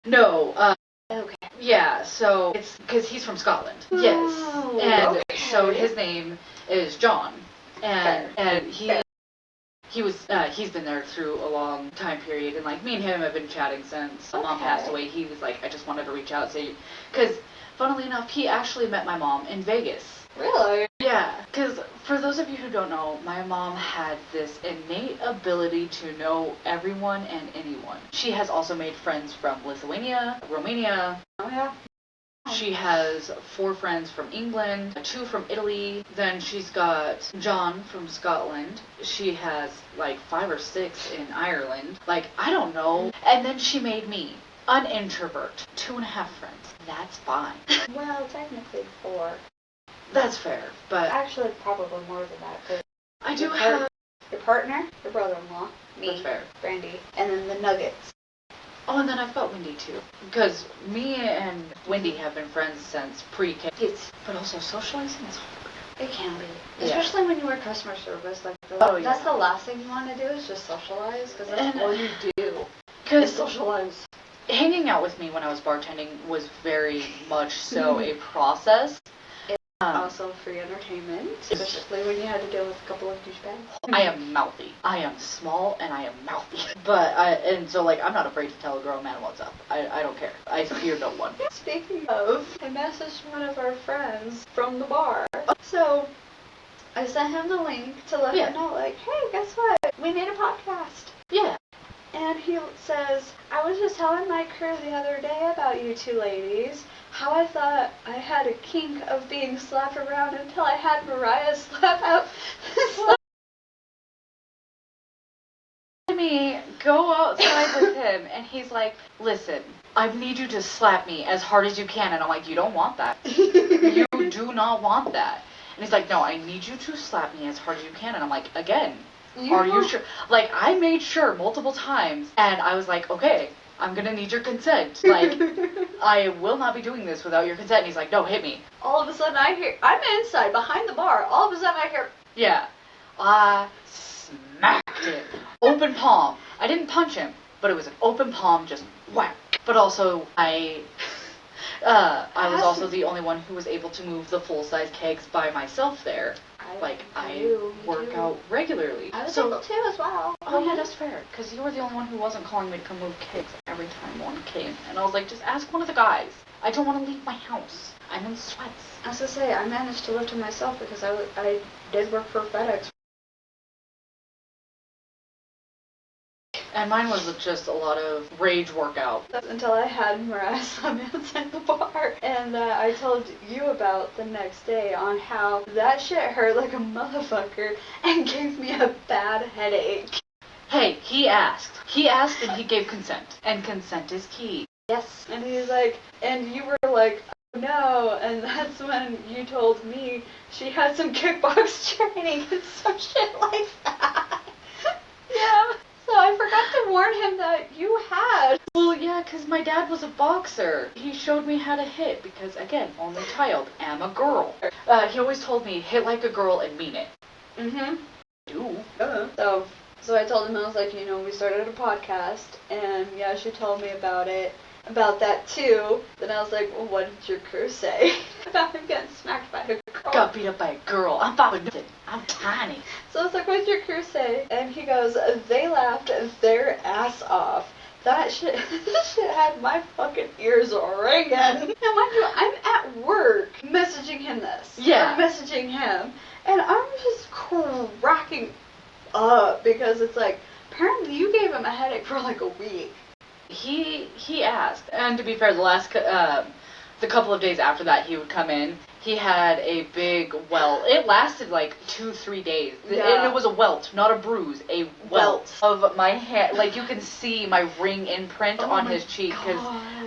No. Okay. Yeah, so it's because he's from Scotland. Oh, yes. And okay. so his name is John. And he's been there through a long time period, and like me and him have been chatting since Mom passed away. He was like, I just wanted to reach out and say, because funnily enough, he actually met my mom in Vegas. Really? Yeah, because for those of you who don't know, my mom had this innate ability to know everyone and anyone. She has also made friends from Lithuania, Romania. Oh yeah. She has 4 friends from England, 2 from Italy, then she's got John from Scotland. She has like 5 or 6 in Ireland. Like, I don't know. And then she made me an introvert. 2.5 friends. That's fine. Well, technically 4. That's fair, but actually probably more than that. Cause I do have your partner, your brother-in-law, me, that's fair. Brandy, and then the Nuggets. Oh, and then I've got Wendy too. Because me and Wendy have been friends since pre-K. But also socializing is hard. It can be. Yeah. Especially when you work customer service. Like that's the last thing you want to do is just socialize. Because that's all you do. Is socialize. Hanging out with me when I was bartending was very much so a process. Also free entertainment, especially when you had to deal with a couple of douchebags. I am mouthy. I am small and I am mouthy. So I'm not afraid to tell a grown man what's up. I don't care. I fear no one. Speaking of, I messaged one of our friends from the bar. So I sent him the link to let him know, like, hey, guess what? We made a podcast. Yeah. And he says, I was just telling my crew the other day about you 2 ladies. How I thought I had a kink of being slapped around until I had Mariah slap out. Me go outside with him, and he's like, listen, I need you to slap me as hard as you can. And I'm like, you don't want that. You do not want that. And he's like, no, I need you to slap me as hard as you can. And I'm like, again, are you sure? Like, I made sure multiple times, and I was like, okay, I'm gonna need your consent. Like, I will not be doing this without your consent. And he's like, no, hit me. All of a sudden I hear, I'm inside behind the bar. All of a sudden I hear, yeah. I smacked it. Open palm. I didn't punch him, but it was an open palm, just whack. But also, I was also the only one who was able to move the full-size kegs by myself there. I work out regularly. I was able to as well. Oh yeah, that's fair. Because you were the only one who wasn't calling me to come move kegs every time one came. And I was like, just ask one of the guys. I don't want to leave my house. I'm in sweats. I was going to say, I managed to lift him myself because I did work for FedEx. And mine was just a lot of rage workout. Until I had Mariah slam me outside the bar. And I told you about the next day on how that shit hurt like a motherfucker and gave me a bad headache. Hey, he asked. He asked and he gave consent. And consent is key. Yes. And he's like, and you were like, oh no. And that's when you told me she had some kickbox training and some shit like that. Yeah. So I forgot to warn him that you had Well, yeah, because my dad was a boxer. He showed me how to hit because, again, only child, am a girl. He always told me, hit like a girl and mean it. Mm-hmm. Do. So I told him, I was like, we started a podcast, and yeah, she told me about that too. Then I was like, well, what did your crew say about him getting smacked by a girl? Got beat up by a girl. I'm about nothing. I'm tiny. So I was like, what did your crew say? And he goes, they laughed their ass off. That shit had my fucking ears ringing. Now, mind you, I'm at work messaging him this. Yeah. Or messaging him. And I'm just cracking up because it's like, apparently you gave him a headache for like a week. He asked, and to be fair, the couple of days after that he would come in, he had a big welt. It lasted like 2-3 days. Yeah. And it was a welt, not a bruise, a welt of my hand. Like, you can see my ring imprint on his cheek because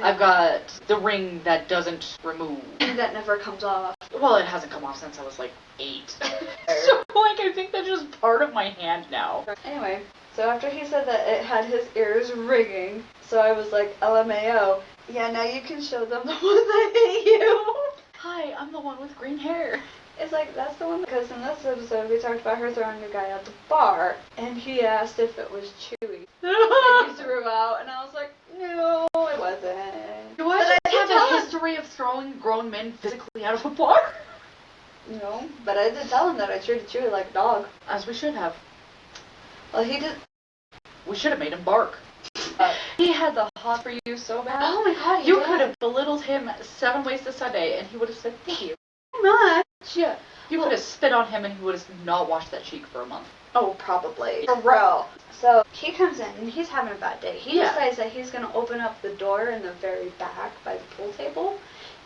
I've got the ring that doesn't remove. And that never comes off. Well, it hasn't come off since I was like 8. So, like, I think that's just part of my hand now. Anyway, so after he said that it had his ears ringing, so I was like, LMAO. Yeah, now you can show them the one that hit you. Hi, I'm the one with green hair. It's like, that's the one, because in this episode we talked about her throwing a guy out the bar, and he asked if it was Chewy that he threw out, and I was like, no, it wasn't. Do I have a history of throwing grown men physically out of a bar? No, but I did tell him that I treated Chewy like a dog. As we should have. Well, he did. We should have made him bark. He had the hot for you so bad. Oh my god, you could have belittled him 7 ways to Sunday, and he would have said thank you. Much. Yeah. You could have spit on him, and he would have not washed that cheek for a month. Oh, probably. For real. So he comes in and he's having a bad day. He decides that he's going to open up the door in the very back by the pool table.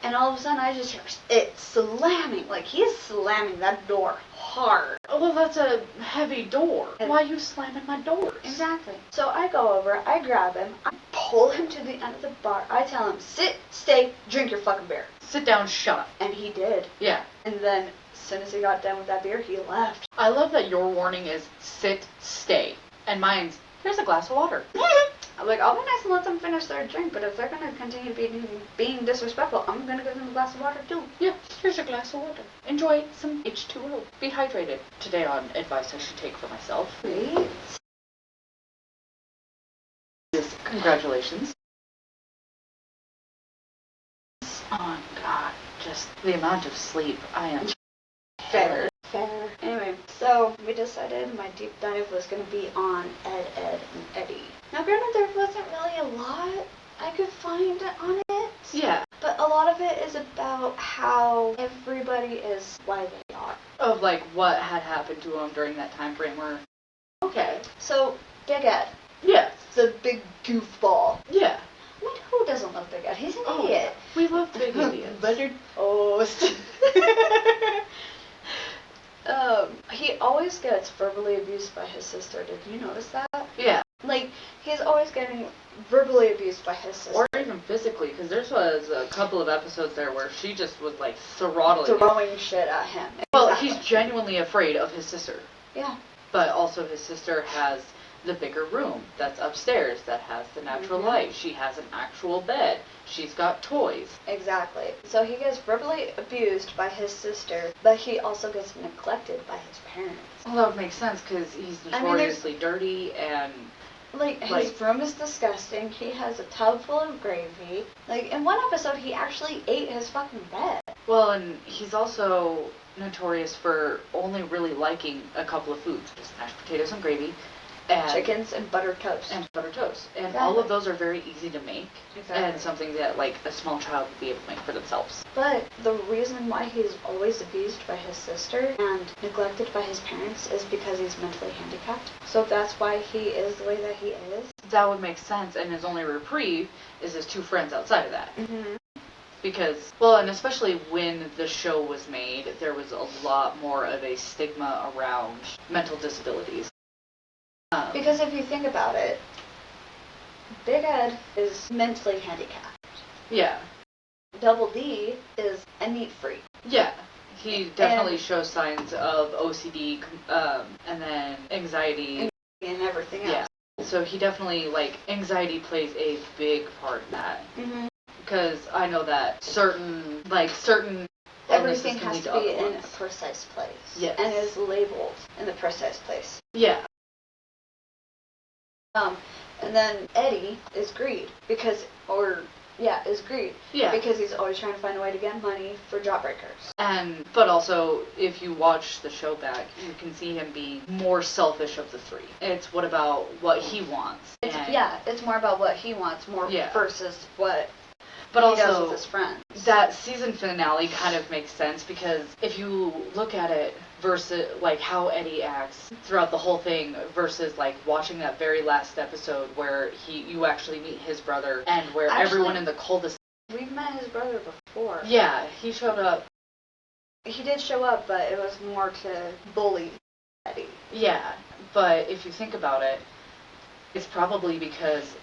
And all of a sudden I just hear it slamming. Like, he's slamming that door hard. Well, that's a heavy door. Why are you slamming my doors? Exactly. So I go over, I grab him, I pull him to the end of the bar. I tell him, sit, stay, drink your fucking beer. Sit down, shut up. And he did. Yeah. And then as soon as he got done with that beer, he left. I love that your warning is sit, stay. And mine's, here's a glass of water. I'm like, I'll be nice and let them finish their drink, but if they're going to continue being disrespectful, I'm going to give them a glass of water too. Yeah, here's your glass of water. Enjoy some H2O. Be hydrated. Today on advice I should take for myself. Great. Congratulations. Oh God, just the amount of sleep I am. Fair. Anyway, so we decided my deep dive was going to be on Ed, and Eddie. Now, granted, there wasn't really a lot I could find on it. Yeah. But a lot of it is about how everybody is why they are. Of like what had happened to him during that time frame where. Okay. So, Big Ed. Yeah. The big goofball. Yeah. I mean, who doesn't love Big Ed? He's an idiot. We love big idiots. Buttered toast. He always gets verbally abused by his sister. Did you notice that? Yeah. Like, he's always getting verbally abused by his sister. Or even physically, because there was a couple of episodes there where she just was like throttling throwing shit at him. Well, Exactly. he's genuinely afraid of his sister. Yeah. But also his sister has the bigger room that's upstairs that has the natural light. She has an actual bed. She's got toys. Exactly. So he gets verbally abused by his sister, but he also gets neglected by his parents. Well, that would make sense because he's notoriously dirty and... Like, his room is disgusting. He has a tub full of gravy. Like, in one episode, he actually ate his fucking bed. Well, and he's also notorious for only really liking a couple of foods. Just mashed potatoes and gravy. And chickens and buttered toast. And buttered toast. And exactly. all of those are very easy to make. Exactly. And something that, like, a small child would be able to make for themselves. But the reason why he's always abused by his sister and neglected by his parents is because he's mentally handicapped. So that's why he is the way that he is. That would make sense. And his only reprieve is his two friends outside of that. Mm-hmm. Because, well, and especially when the show was made, there was a lot more of a stigma around mental disabilities. Because if you think about it, Big Ed is mentally handicapped. Yeah. Double D is a neat freak. Yeah. He definitely shows signs of OCD, and then anxiety. And everything else. Yeah. So he definitely, like, anxiety plays a big part in that. Mm-hmm. Because I know that certain Everything has lead to be other in a ones. precise place. Yes. And is labeled in the precise place. Yeah. And then Eddie is greed because Yeah. because he's always trying to find a way to get money for jawbreakers. But also, if you watch the show back, you can see him being more selfish of the three. It's what about what he wants. It's more about what he wants versus what but he also, does with his friends. That season finale kind of makes sense because if you look at it versus like how Eddie acts throughout the whole thing versus like watching that very last episode where you actually meet his brother and where everyone in the cul-de-sac. We've met his brother before. Yeah, he showed up. He did show up, but it was more to bully Eddie. Yeah, but if you think about it, it's probably because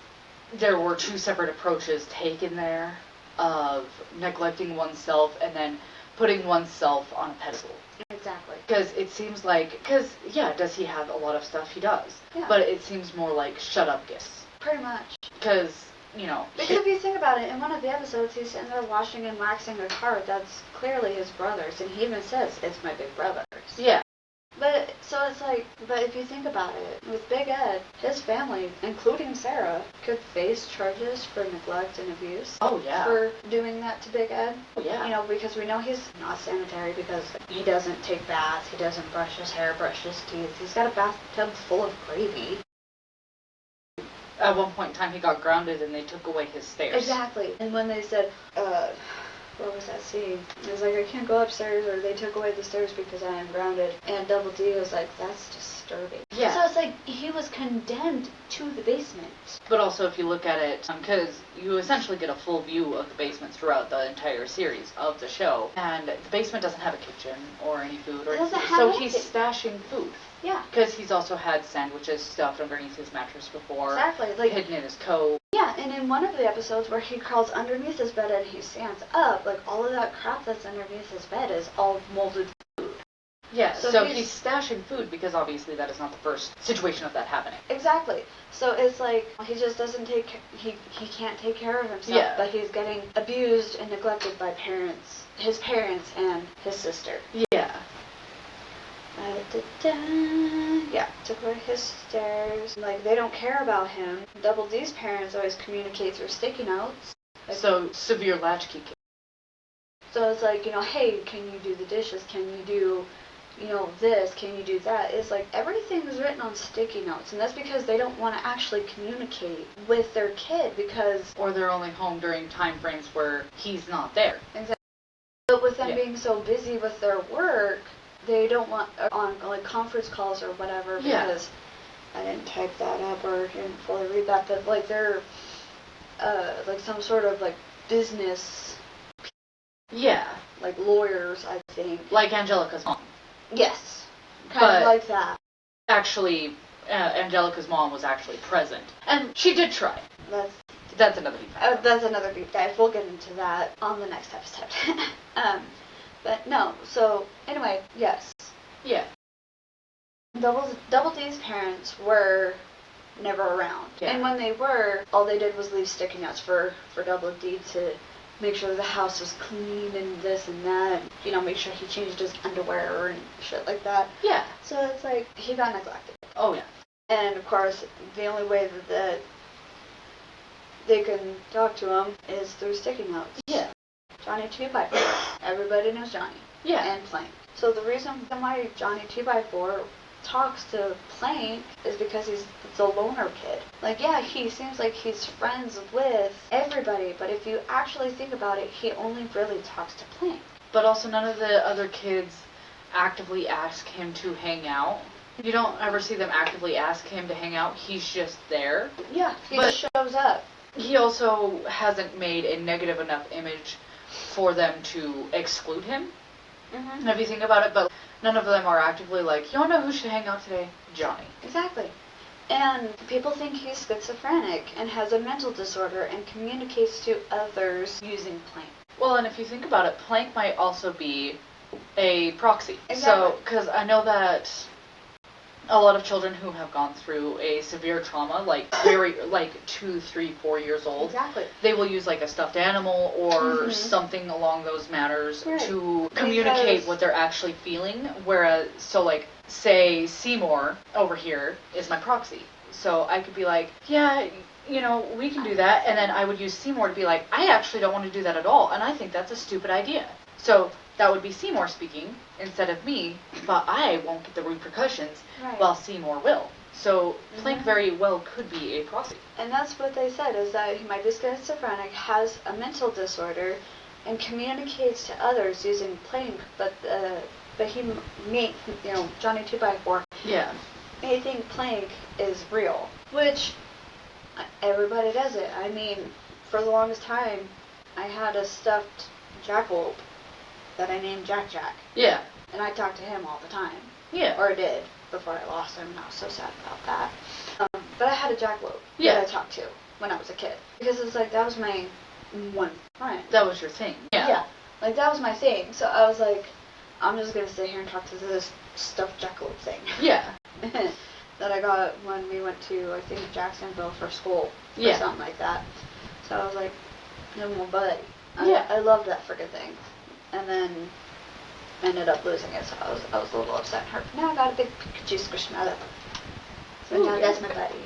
there were two separate approaches taken there of neglecting oneself and then putting oneself on a pedestal. Exactly. Because it seems like, does he have a lot of stuff? He does. Yeah. But it seems more like shut up gifts. Pretty much. Because, Because if you think about it, in one of the episodes, he's sitting there washing and waxing a car that's clearly his brother's, and he even says, it's my big brother's. Yeah. But, so it's like, but if you think about it, with Big Ed, his family, including Sarah, could face charges for neglect and abuse. Oh, yeah. For doing that to Big Ed. Oh, yeah. Because we know he's not sanitary because he doesn't take baths, he doesn't brush his hair, brush his teeth. He's got a bathtub full of gravy. At one point in time, he got grounded and they took away his stairs. Exactly. And when they said, what was that scene? It was like, I can't go upstairs, or they took away the stairs because I am grounded. And Double D was like, that's disturbing. Yeah. So it's like, he was condemned to the basement. But also, if you look at it, because you essentially get a full view of the basement throughout the entire series of the show, and the basement doesn't have a kitchen or any food, so he's stashing food. Yeah. Because he's also had sandwiches stuffed underneath his mattress before. Exactly. Like, hidden in his coat. Yeah, and in one of the episodes where he crawls underneath his bed and he stands up, like, all of that crap that's underneath his bed is all molded food. Yeah, so he's stashing food because obviously that is not the first situation of that happening. Exactly. So it's like, he just doesn't he can't take care of himself, yeah. But he's getting abused and neglected by his parents and his sister. Yeah. Yeah, took away his stairs. Like, they don't care about him. Double D's parents always communicate through sticky notes. Like, so, severe latchkey kids. So it's like, hey, can you do the dishes? Can you do, this? Can you do that? It's like, everything is written on sticky notes. And that's because they don't want to actually communicate with their kid Or they're only home during time frames where he's not there. Exactly. But with them being so busy with their work, they don't want on like conference calls or whatever because I didn't type that up or didn't fully read that, but like they're like some sort of like business like lawyers, I think. Like Angelica's mom. Yes. Kind of like that. Actually, Angelica's mom was actually present. And she did try. That's another deep dive. That's another deep dive. We'll get into that on the next episode. But no, so anyway, yes. Yeah. Double D's parents were never around. Yeah. And when they were, all they did was leave sticky notes for Double D to make sure the house was clean and this and that. And, make sure he changed his underwear and shit like that. Yeah. So it's like, he got neglected. Oh, yeah. And of course, the only way that they can talk to him is through sticky notes. Yeah. Johnny 2x4. Everybody knows Johnny. Yeah. And Plank. So the reason why Johnny 2x4 talks to Plank is because he's the loner kid. Like, yeah, he seems like he's friends with everybody, but if you actually think about it, he only really talks to Plank. But also none of the other kids actively ask him to hang out. You don't ever see them actively ask him to hang out. He's just there. Yeah, he just shows up. He also hasn't made a negative enough image for them to exclude him. Mm-hmm. If you think about it, but none of them are actively like, you don't know who should hang out today? Johnny. Exactly. And people think he's schizophrenic and has a mental disorder and communicates to others using Plank. Well, and if you think about it, Plank might also be a proxy. Exactly. So, because I know that a lot of children who have gone through a severe trauma, like very, like 2, 3, 4 years old, Exactly. they will use like a stuffed animal or something along those matters to communicate what they're actually feeling. Whereas, so like, say Seymour over here is my proxy. So I could be like, yeah, you know, we can do that. And then I would use Seymour to be like, I actually don't want to do that at all. And I think that's a stupid idea. So that would be Seymour speaking instead of me, but I won't get the repercussions while Seymour will. So Plank very well could be a proxy. And that's what they said, is that he might be schizophrenic, has a mental disorder, and communicates to others using Plank, but he may, you know, Johnny 2x4. Yeah. May think Plank is real, which everybody does it. I mean, for the longest time, I had a stuffed jackalope that I named Jack Jack. Yeah. And I talked to him all the time. Yeah. Or I did before I lost him, and I was so sad about that. But I had a jackalope Yeah. that I talked to when I was a kid. Because it's like, that was my one friend. That was your thing. Yeah. Yeah. Like, that was my thing. So I was like, I'm just going to sit here and talk to this stuffed jackalope thing. Yeah. That I got when we went to, I think, Jacksonville for school. Or something like that. So I was like, no more buddy. I loved that freaking thing. And then ended up losing it, so I was a little upset and hurt. Now I got a big Pikachu Squishmallow. So now that's my buddy.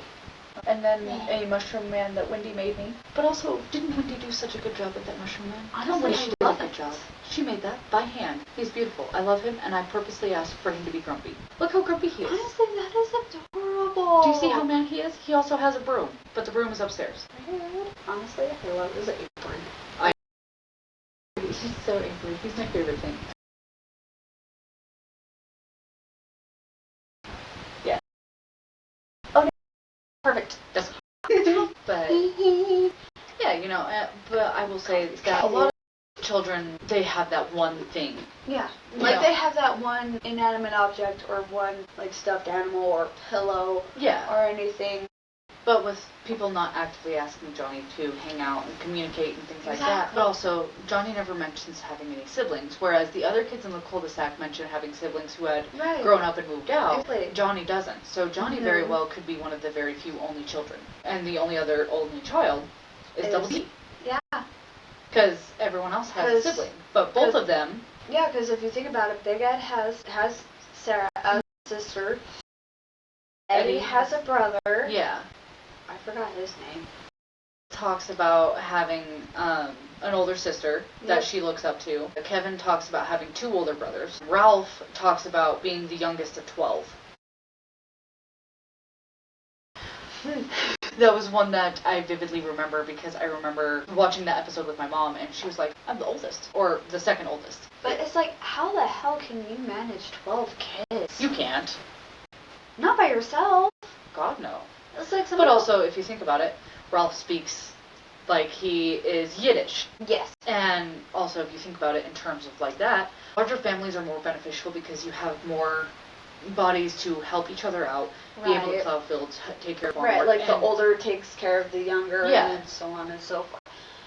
And then a mushroom man that Wendy made me. But also, didn't Wendy do such a good job with that mushroom man? Honestly, She did a good job. She made that by hand. He's beautiful. I love him, and I purposely asked for him to be grumpy. Look how grumpy he is. Honestly, that is adorable. Do you see how mad he is? He also has a broom, but the broom is upstairs. Honestly, I love his apron. He's so angry. He's my favorite thing. Yeah. Oh, no. Perfect. That's but yeah, you know, but I will say that a lot of children, they have that one thing. Yeah. Like, they have that one inanimate object or one, like, stuffed animal or pillow. Yeah. Or anything. But with people not actively asking Johnny to hang out and communicate and things like that. But also, Johnny never mentions having any siblings, whereas the other kids in the cul-de-sac mention having siblings who had grown up and moved out. Exactly. Johnny doesn't. So Johnny very well could be one of the very few only children. And the only other only child is Double D. Yeah. Because everyone else has a sibling. But both of them... Yeah, because if you think about it, Big Ed has Sarah as a sister. Eddie has a brother. Yeah. I forgot his name. Talks about having an older sister that she looks up to. Kevin talks about having 2 older brothers. Ralph talks about being the youngest of 12. That was one that I vividly remember because I remember watching that episode with my mom and she was like, I'm the oldest. Or the second oldest. But it's like, how the hell can you manage 12 kids? You can't. Not by yourself. God, no. It's like but also, if you think about it, Ralph speaks like he is Yiddish. Yes. And also, if you think about it in terms of like that, larger families are more beneficial because you have more bodies to help each other out, be able to plow fields, take care of farm work. Like the older takes care of the younger, and so on and so forth.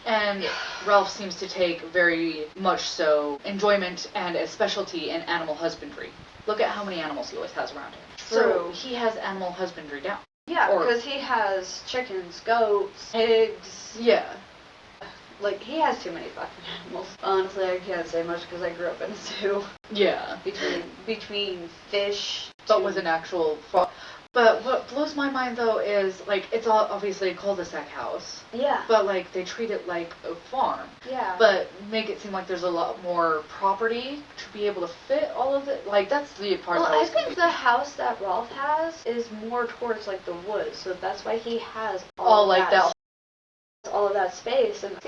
And Ralph seems to take very much so enjoyment and a specialty in animal husbandry. Look at how many animals he always has around him. True. So he has animal husbandry down. Yeah, because he has chickens, goats, pigs. Yeah. Like, he has too many fucking animals. Honestly, I can't say much because I grew up in a zoo. Yeah. Between fish. But with an actual farm. But what blows my mind, though, is, like, it's all obviously a cul-de-sac house. Yeah. But, like, they treat it like a farm. Yeah. But make it seem like there's a lot more property to be able to fit all of it. Like, that's the part that I think the house that Ralph has is more towards, like, the woods. So that's why he has all of that space. And,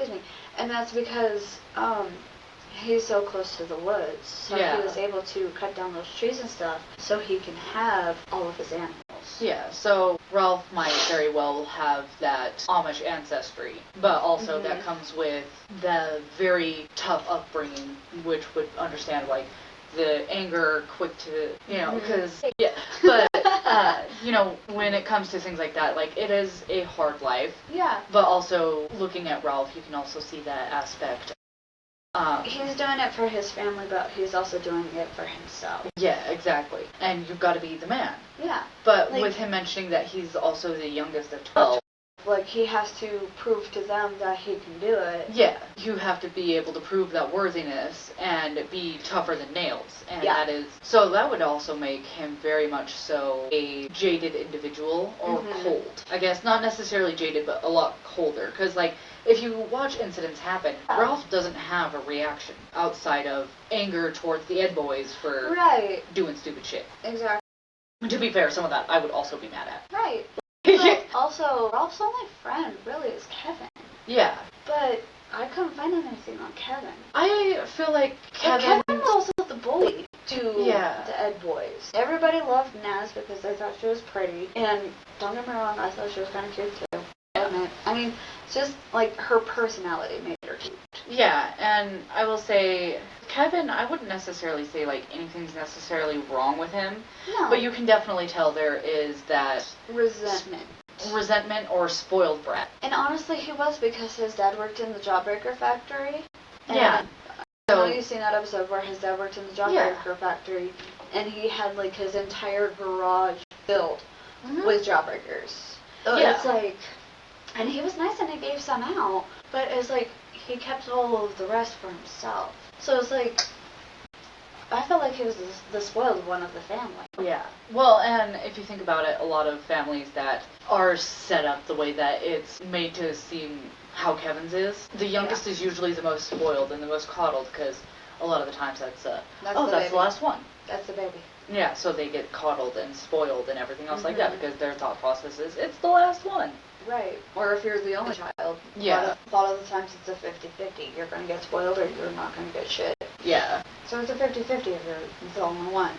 and that's because, he's so close to the woods. So he was able to cut down those trees and stuff so he can have all of his animals. Yeah, so Ralph might very well have that Amish ancestry, but also that comes with the very tough upbringing, which would understand, like, the anger, quick to, you know, because, but, you know, when it comes to things like that, like, it is a hard life. Yeah. But also, looking at Ralph, you can also see that aspect He's doing it for his family, but he's also doing it for himself. Yeah, exactly. And you've got to be the man. Yeah. But with him mentioning that he's also the youngest of 12. Like, he has to prove to them that he can do it. Yeah. You have to be able to prove that worthiness and be tougher than nails. And that is... So that would also make him very much so a jaded individual or cold. I guess not necessarily jaded, but a lot colder. Because, like, if you watch incidents happen, Ralph doesn't have a reaction outside of anger towards the Ed boys for doing stupid shit. Exactly. To be fair, some of that I would also be mad at. Right. But also, Ralph's only friend really is Kevin. Yeah. But I couldn't find anything on Kevin. I feel like Kevin was also the bully to the Ed boys. Everybody loved Naz because they thought she was pretty. And don't get me wrong, I thought she was kind of cute too. I mean, just like her personality made her cute. Yeah, and I will say, Kevin, I wouldn't necessarily say like anything's necessarily wrong with him. No. But you can definitely tell there is that resentment or spoiled brat. And honestly, he was, because his dad worked in the Jawbreaker factory. Yeah. I know you've seen that episode where his dad worked in the Jawbreaker factory, and he had like his entire garage filled with Jawbreakers. So it's like, and he was nice and he gave some out, but it's like he kept all of the rest for himself. So it's like, I felt like he was the spoiled one of the family. Yeah. Well, and if you think about it, a lot of families that are set up the way that it's made to seem how Kevin's is, the youngest is usually the most spoiled and the most coddled, because a lot of the times that's the last one. That's the baby. Yeah, so they get coddled and spoiled and everything else like that, because their thought process is, it's the last one. Right. Or if you're the only child, a lot of the times it's a 50-50. You're going to get spoiled or you're not going to get shit. Yeah. So it's a 50-50 if you're the only one.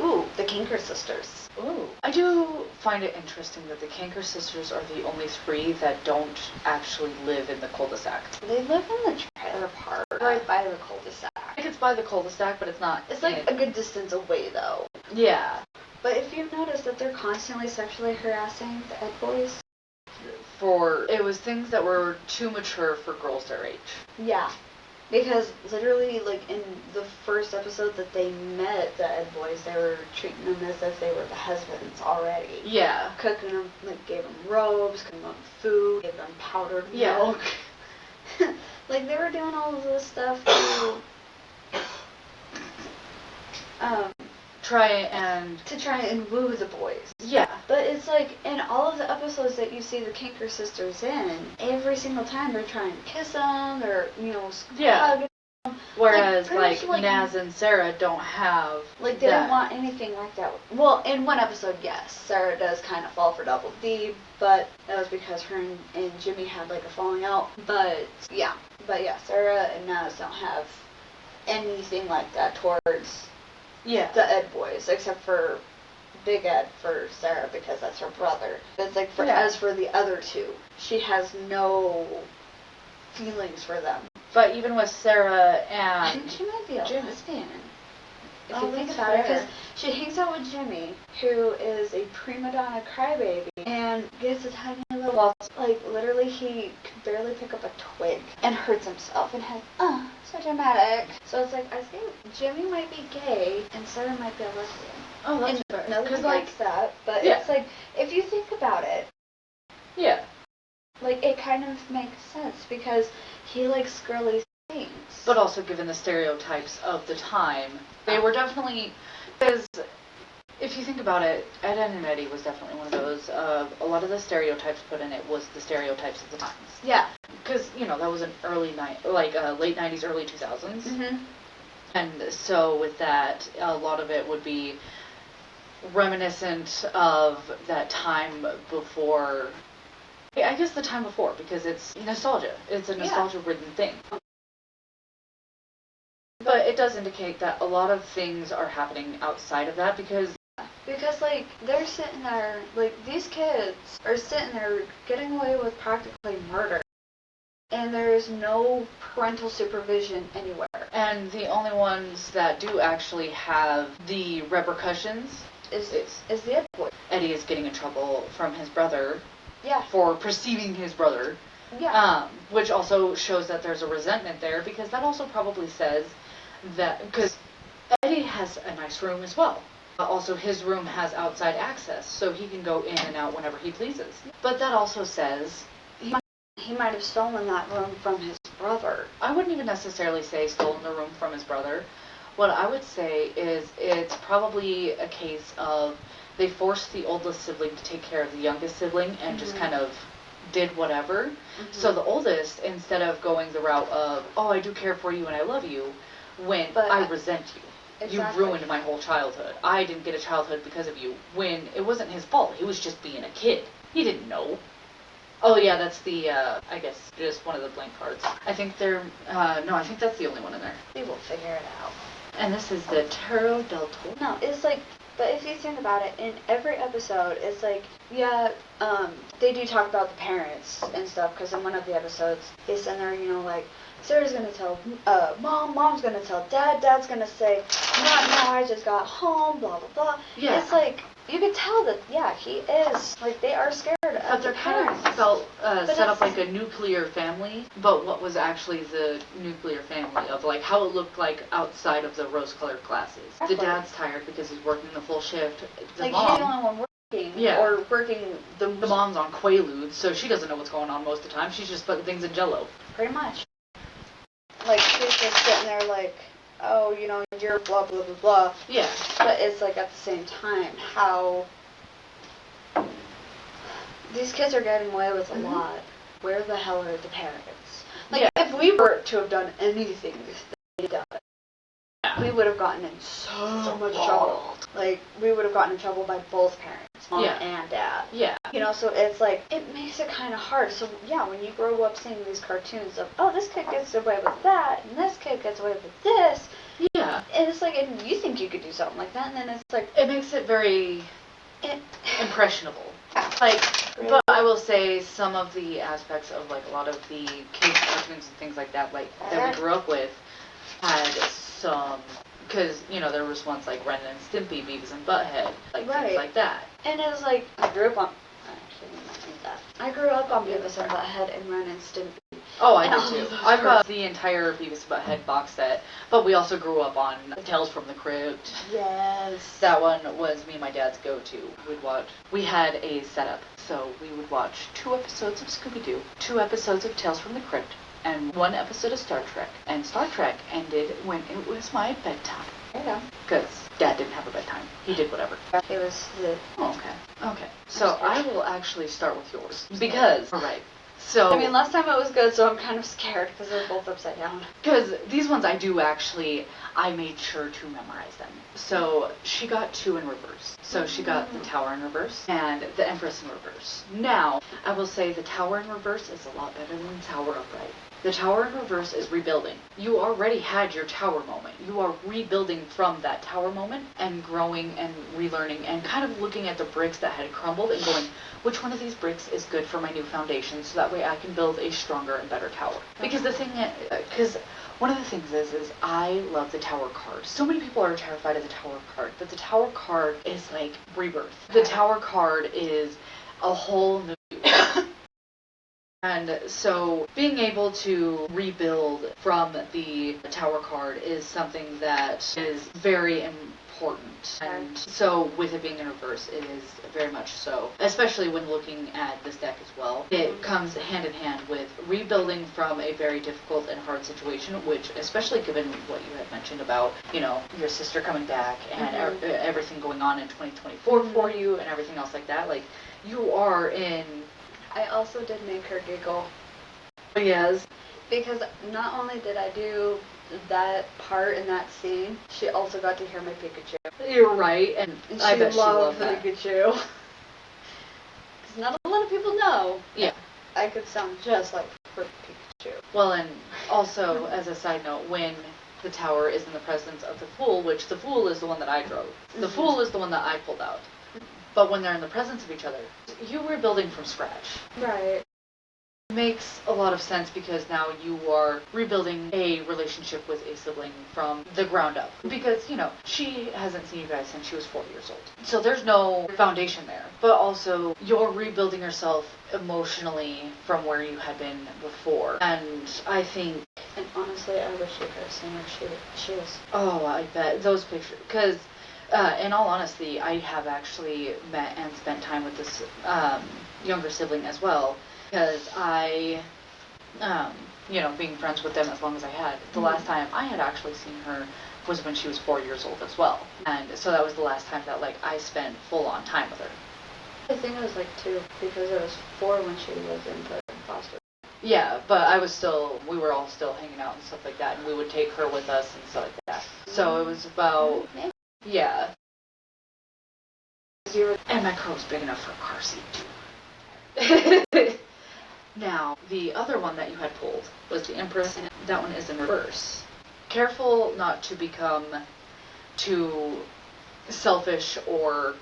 Ooh, the Kinker sisters. Ooh. I do find it interesting that the Kinker sisters are the only three that don't actually live in the cul-de-sac. They live in the trailer park, right by the cul-de-sac. I think it's by the cul-de-sac, but it's not. It's like a good distance away, though. Yeah. But if you've noticed that they're constantly sexually harassing the Ed boys. It was things that were too mature for girls their age. Yeah. Because literally, like, in the first episode that they met the Ed boys, they were treating them as if they were the husbands already. Yeah. Cooking them, like, gave them robes, cooking them food, gave them powdered milk. Like, they were doing all of this stuff to try and woo the boys. Yeah. But it's like, in all of the episodes that you see the Kinker sisters in, every single time they're trying to kiss them, or, hug them. Whereas, like Naz and Sarah don't have like, they don't want anything like that. Well, in one episode, yes, Sarah does kind of fall for Double D, but that was because her and Jimmy had, like, a falling out. But yeah, Sarah and Naz don't have anything like that towards the Ed boys, except for Big Ed for Sarah, because that's her brother. It's like, as for the other two, she has no feelings for them. But even with Sarah and I think she might be a lesbian. If you think that's about it, fair. because she hangs out with Jimmy, who is a prima donna crybaby, and gets a tiny little, like, literally he could barely pick up a twig, and hurts himself, and has, so dramatic. So it's like, I think Jimmy might be gay, and Sarah might be a lesbian. Oh, that's fair. Nobody likes that, but it's like, if you think about it, like, it kind of makes sense, because he likes girly things. But also, given the stereotypes of the time, they were definitely, because if you think about it, Ed, Edd and Eddy was definitely one of those, a lot of the stereotypes put in it was the stereotypes of the times. Yeah. Because, that was an late 90s, early 2000s. Mm-hmm. And so with that, a lot of it would be reminiscent of that time before, I guess the time before, because it's nostalgia. It's a nostalgia-ridden thing. But it does indicate that a lot of things are happening outside of that, because, like, they're sitting there, like, these kids are sitting there getting away with practically murder. And there's no parental supervision anywhere. And the only ones that do actually have the repercussions is the Ed boy. Eddie is getting in trouble from his brother. Yeah. For perceiving his brother Yeah. Which also shows that there's a resentment there, because that also probably says that, because Eddie has a nice room as well. Also, his room has outside access, so he can go in and out whenever he pleases. But that also says he might have stolen that room from his brother. I wouldn't even necessarily say stolen the room from his brother. What I would say is it's probably a case of they forced the oldest sibling to take care of the youngest sibling and just kind of did whatever. So the oldest, instead of going the route of, oh, I do care for you and I love you, went, I resent you. Exactly. You ruined my whole childhood. I didn't get a childhood because of you, when it wasn't his fault. He was just being a kid. He didn't know. Oh yeah, that's the, I guess, just one of the blank cards. I think they're, no, I think that's the only one in there. We will figure it out. And this is the Tarot del Toro. No, it's like, but if you think about it, in every episode, it's like, yeah, they do talk about the parents and stuff, because in one of the episodes, they send there, like, Sarah's gonna tell mom's gonna tell dad's gonna say, not now, I just got home, blah, blah, blah. Yeah. It's like, you can tell that, yeah, he is, like, they are scared of But they're kind of felt set up like a nuclear family, but what was actually the nuclear family of, like, how it looked like outside of the rose-colored glasses. The dad's tired because he's working the full shift. The like, mom, he's the only one working, or working the mom's on Quaaludes, so she doesn't know what's going on most of the time. She's just putting things in Jell-O. Pretty much. Like, she's just sitting there like, oh, you're blah, blah, blah, blah. Yeah. But it's like, at the same time, how these kids are getting away with a lot. Where the hell are the parents? Like, if we were to have done anything they done, we would have gotten in so much trouble. Like, we would have gotten in trouble by both parents, mom and dad. Yeah. So it's like, it makes it kind of hard. So, yeah, when you grow up seeing these cartoons of, oh, this kid gets away with that, and this kid gets away with this. Yeah. And it's like, and you think you could do something like that, and then it's like... It makes it very impressionable. Yeah. Like, really? But I will say some of the aspects of, like, a lot of the kids' cartoons and things like that, like, that we grew up with, had some, because, there was ones like Ren and Stimpy, Beavis and Butthead, like, things like that. And it was like, I grew up on Beavis and Butthead and Ren and Stimpy. Oh, I did too. I've got the entire Beavis and Butthead box set, but we also grew up on Tales from the Crypt. Yes. That one was me and my dad's go-to. We had a setup, so we would watch 2 episodes of Scooby-Doo, 2 episodes of Tales from the Crypt, and 1 episode of Star Trek. And Star Trek ended when it was my bedtime. Yeah. Because Dad didn't have a bedtime. He did whatever. It was the... Oh, okay. Okay. So I will actually start with yours. Because... Alright. So... I mean, last time it was good, so I'm kind of scared because they're both upside down. Because these ones I made sure to memorize them. So she got 2 in reverse. So she got the Tower in reverse and the Empress in reverse. Now, I will say the Tower in reverse is a lot better than the Tower upright. The Tower in reverse is rebuilding. You already had your tower moment. You are rebuilding from that tower moment and growing and relearning and kind of looking at the bricks that had crumbled and going, which one of these bricks is good for my new foundation so that way I can build a stronger and better tower. Because one of the things is I love the tower card. So many people are terrified of the tower card, but the tower card is like rebirth. The tower card is a whole new... And so being able to rebuild from the tower card is something that is very important. And so with it being in reverse, it is very much so. Especially when looking at this deck as well. It comes hand in hand with rebuilding from a very difficult and hard situation, which, especially given what you had mentioned about, your sister coming back and everything going on in 2024 for you and everything else like that. Like, you are in... I also did make her giggle. Yes. Because not only did I do that part in that scene, she also got to hear my Pikachu. You're right, and I bet she loved that. Pikachu. Because not a lot of people know. Yeah. I could sound just like for Pikachu. Well, and also, as a side note, when the tower is in the presence of the Fool, which the Fool is the one that I drove. The Fool is the one that I pulled out. But when they're in the presence of each other, you were building from scratch. Right. makes a lot of sense because now you are rebuilding a relationship with a sibling from the ground up. Because, she hasn't seen you guys since she was 4 years old. So there's no foundation there. But also, you're rebuilding yourself emotionally from where you had been before. And I think... And honestly, I wish you could have seen her. She was... Oh, I bet. Those pictures... Because... in all honesty, I have actually met and spent time with this younger sibling as well. Because I, being friends with them as long as I had, the last time I had actually seen her was when she was 4 years old as well. And so that was the last time that, I spent full-on time with her. I think it was 2, because it was 4 when she was in foster. Yeah, but we were all still hanging out and stuff like that, and we would take her with us and stuff like that. So it was about... Yeah. And my car was big enough for a car seat, too. Now, the other one that you had pulled was the Empress, and that one is in reverse. Careful not to become too selfish or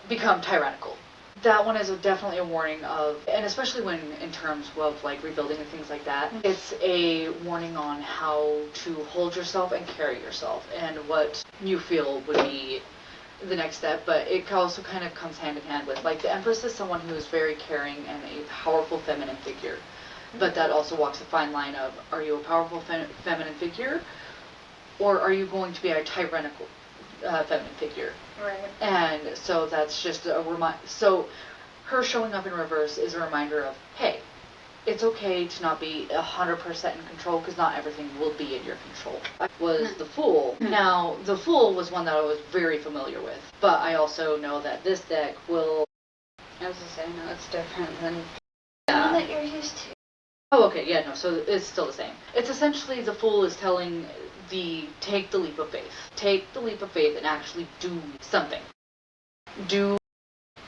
become tyrannical. That one is definitely a warning of, and especially when in terms of rebuilding and things like that, it's a warning on how to hold yourself and carry yourself and what you feel would be the next step. But it also kind of comes hand in hand with, the Empress is someone who is very caring and a powerful feminine figure. But that also walks a fine line of, are you a powerful feminine figure, or are you going to be a tyrannical feminine figure? Right. And so that's just a reminder. So her showing up in reverse is a reminder of, hey, it's okay to not be 100% in control, because not everything will be in your control. Was the Fool. Now, the Fool was one that I was very familiar with, but I also know that this deck will... I was just saying, no, it's different than the one that you're used to. Oh, okay, yeah, no, so it's still the same. It's essentially the Fool is telling take the leap of faith. Take the leap of faith and actually do something. Do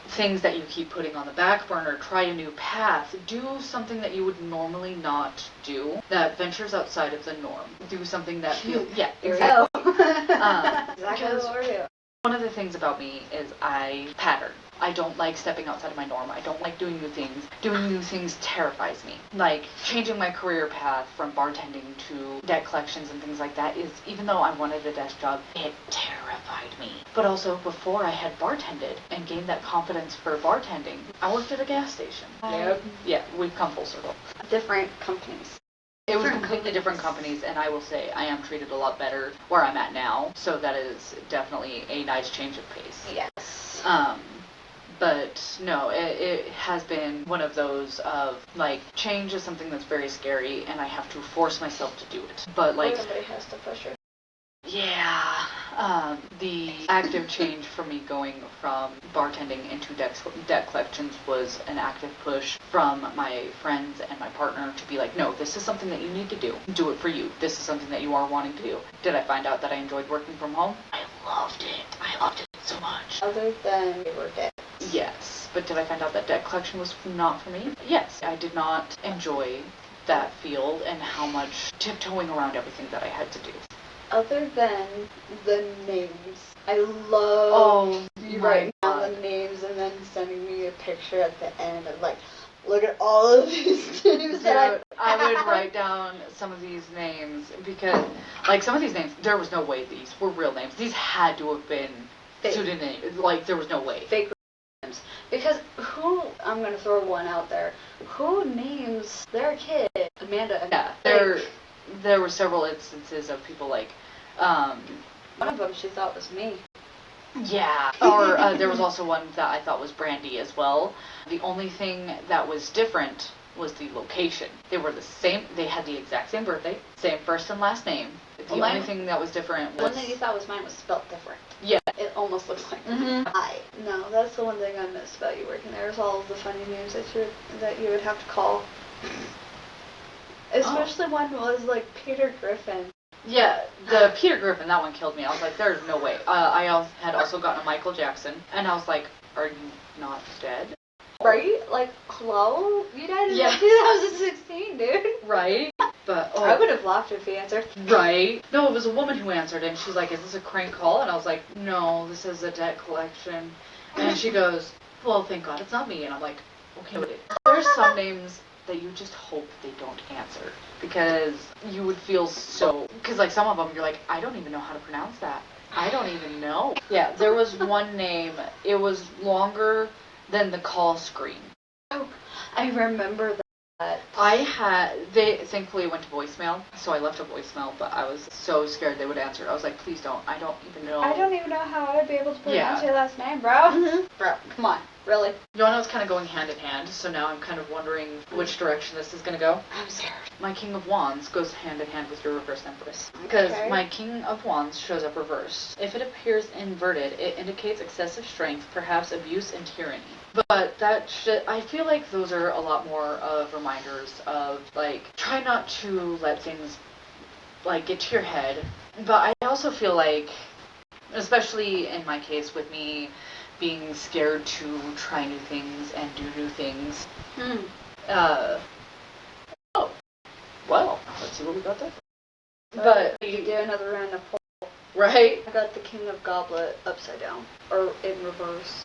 things that you keep putting on the back burner. Try a new path. Do something that you would normally not do, that ventures outside of the norm. Do something that feels... Yeah, exactly. Exactly what we're doing. One of the things about me is I pattern. I don't like stepping outside of my norm. I don't like doing new things. Doing new things terrifies me. Changing my career path from bartending to debt collections and things like that is, even though I wanted a desk job, it terrified me. But also, before I had bartended and gained that confidence for bartending, I worked at a gas station. Yep. Yeah, we've come full circle. Different companies. It was completely different companies, and I will say I am treated a lot better where I'm at now, so that is definitely a nice change of pace. Yes. But no, it has been one of those of, change is something that's very scary, and I have to force myself to do it. But, somebody has to push her. Yeah, the active change for me going from bartending into debt collections was an active push from my friends and my partner to be like, no, this is something that you need to do. Do it for you. This is something that you are wanting to do. Did I find out that I enjoyed working from home? I loved it. I loved it so much. Other than your work day. Yes, but did I find out that debt collection was not for me? Yes, I did not enjoy that field and how much tiptoeing around everything that I had to do. Other than the names, I love you writing down the names and then sending me a picture at the end of look at all of these names. Dude, I would write down some of these names because, some of these names, there was no way these were real names. These had to have been pseudonyms. There was no way. Fake names. Because I'm going to throw one out there. Who names their kid Amanda? Yeah, there were several instances of people one of them she thought was me. Yeah. Or there was also one that I thought was Brandy as well. The only thing that was different was the location. They were the same. They had the exact same birthday, same first and last name. The only thing that was different was... One that you thought was mine was spelled different. Yeah. It almost looks like No, that's the one thing I missed about you working there is all of the funny names that you would have to call. Especially one was Peter Griffin. Yeah, the Peter Griffin, that one killed me. I was like, there's no way. I had also gotten a Michael Jackson, and I was like, are you not dead? Right? Hello? You died in 2016, dude. Right? But, I would have laughed if he answered. Right? No, it was a woman who answered, and she's like, is this a crank call? And I was like, no, this is a debt collection. And she goes, well, thank God it's not me. And I'm like, okay. There's some names that you just hope they don't answer, because you would feel so, because like some of them you're like, I don't even know how to pronounce that. I don't even know. Yeah, there was one name, it was longer than the call screen. Oh, I remember that. They thankfully went to voicemail, so I left a voicemail, but I was so scared they would answer it. I was like, please don't. I don't even know. I don't even know how I would be able to pronounce Yeah. your last name, bro. Mm-hmm. Bro, come on, really? You know, it's kind of going hand in hand, so now I'm kind of wondering which direction this is going to go. I'm scared. My King of Wands goes hand in hand with your reverse Empress. Because Okay. my King of Wands shows up reversed. If it appears inverted, it indicates excessive strength, perhaps abuse and tyranny. But that I feel like those are a lot more of reminders of, like, try not to let things, like, get to your head. But I also feel like, especially in my case with me being scared to try new things and do new things, oh, well, let's see what we got there. But you do another round of pull. Right? I got the King of Goblet upside down, or in reverse.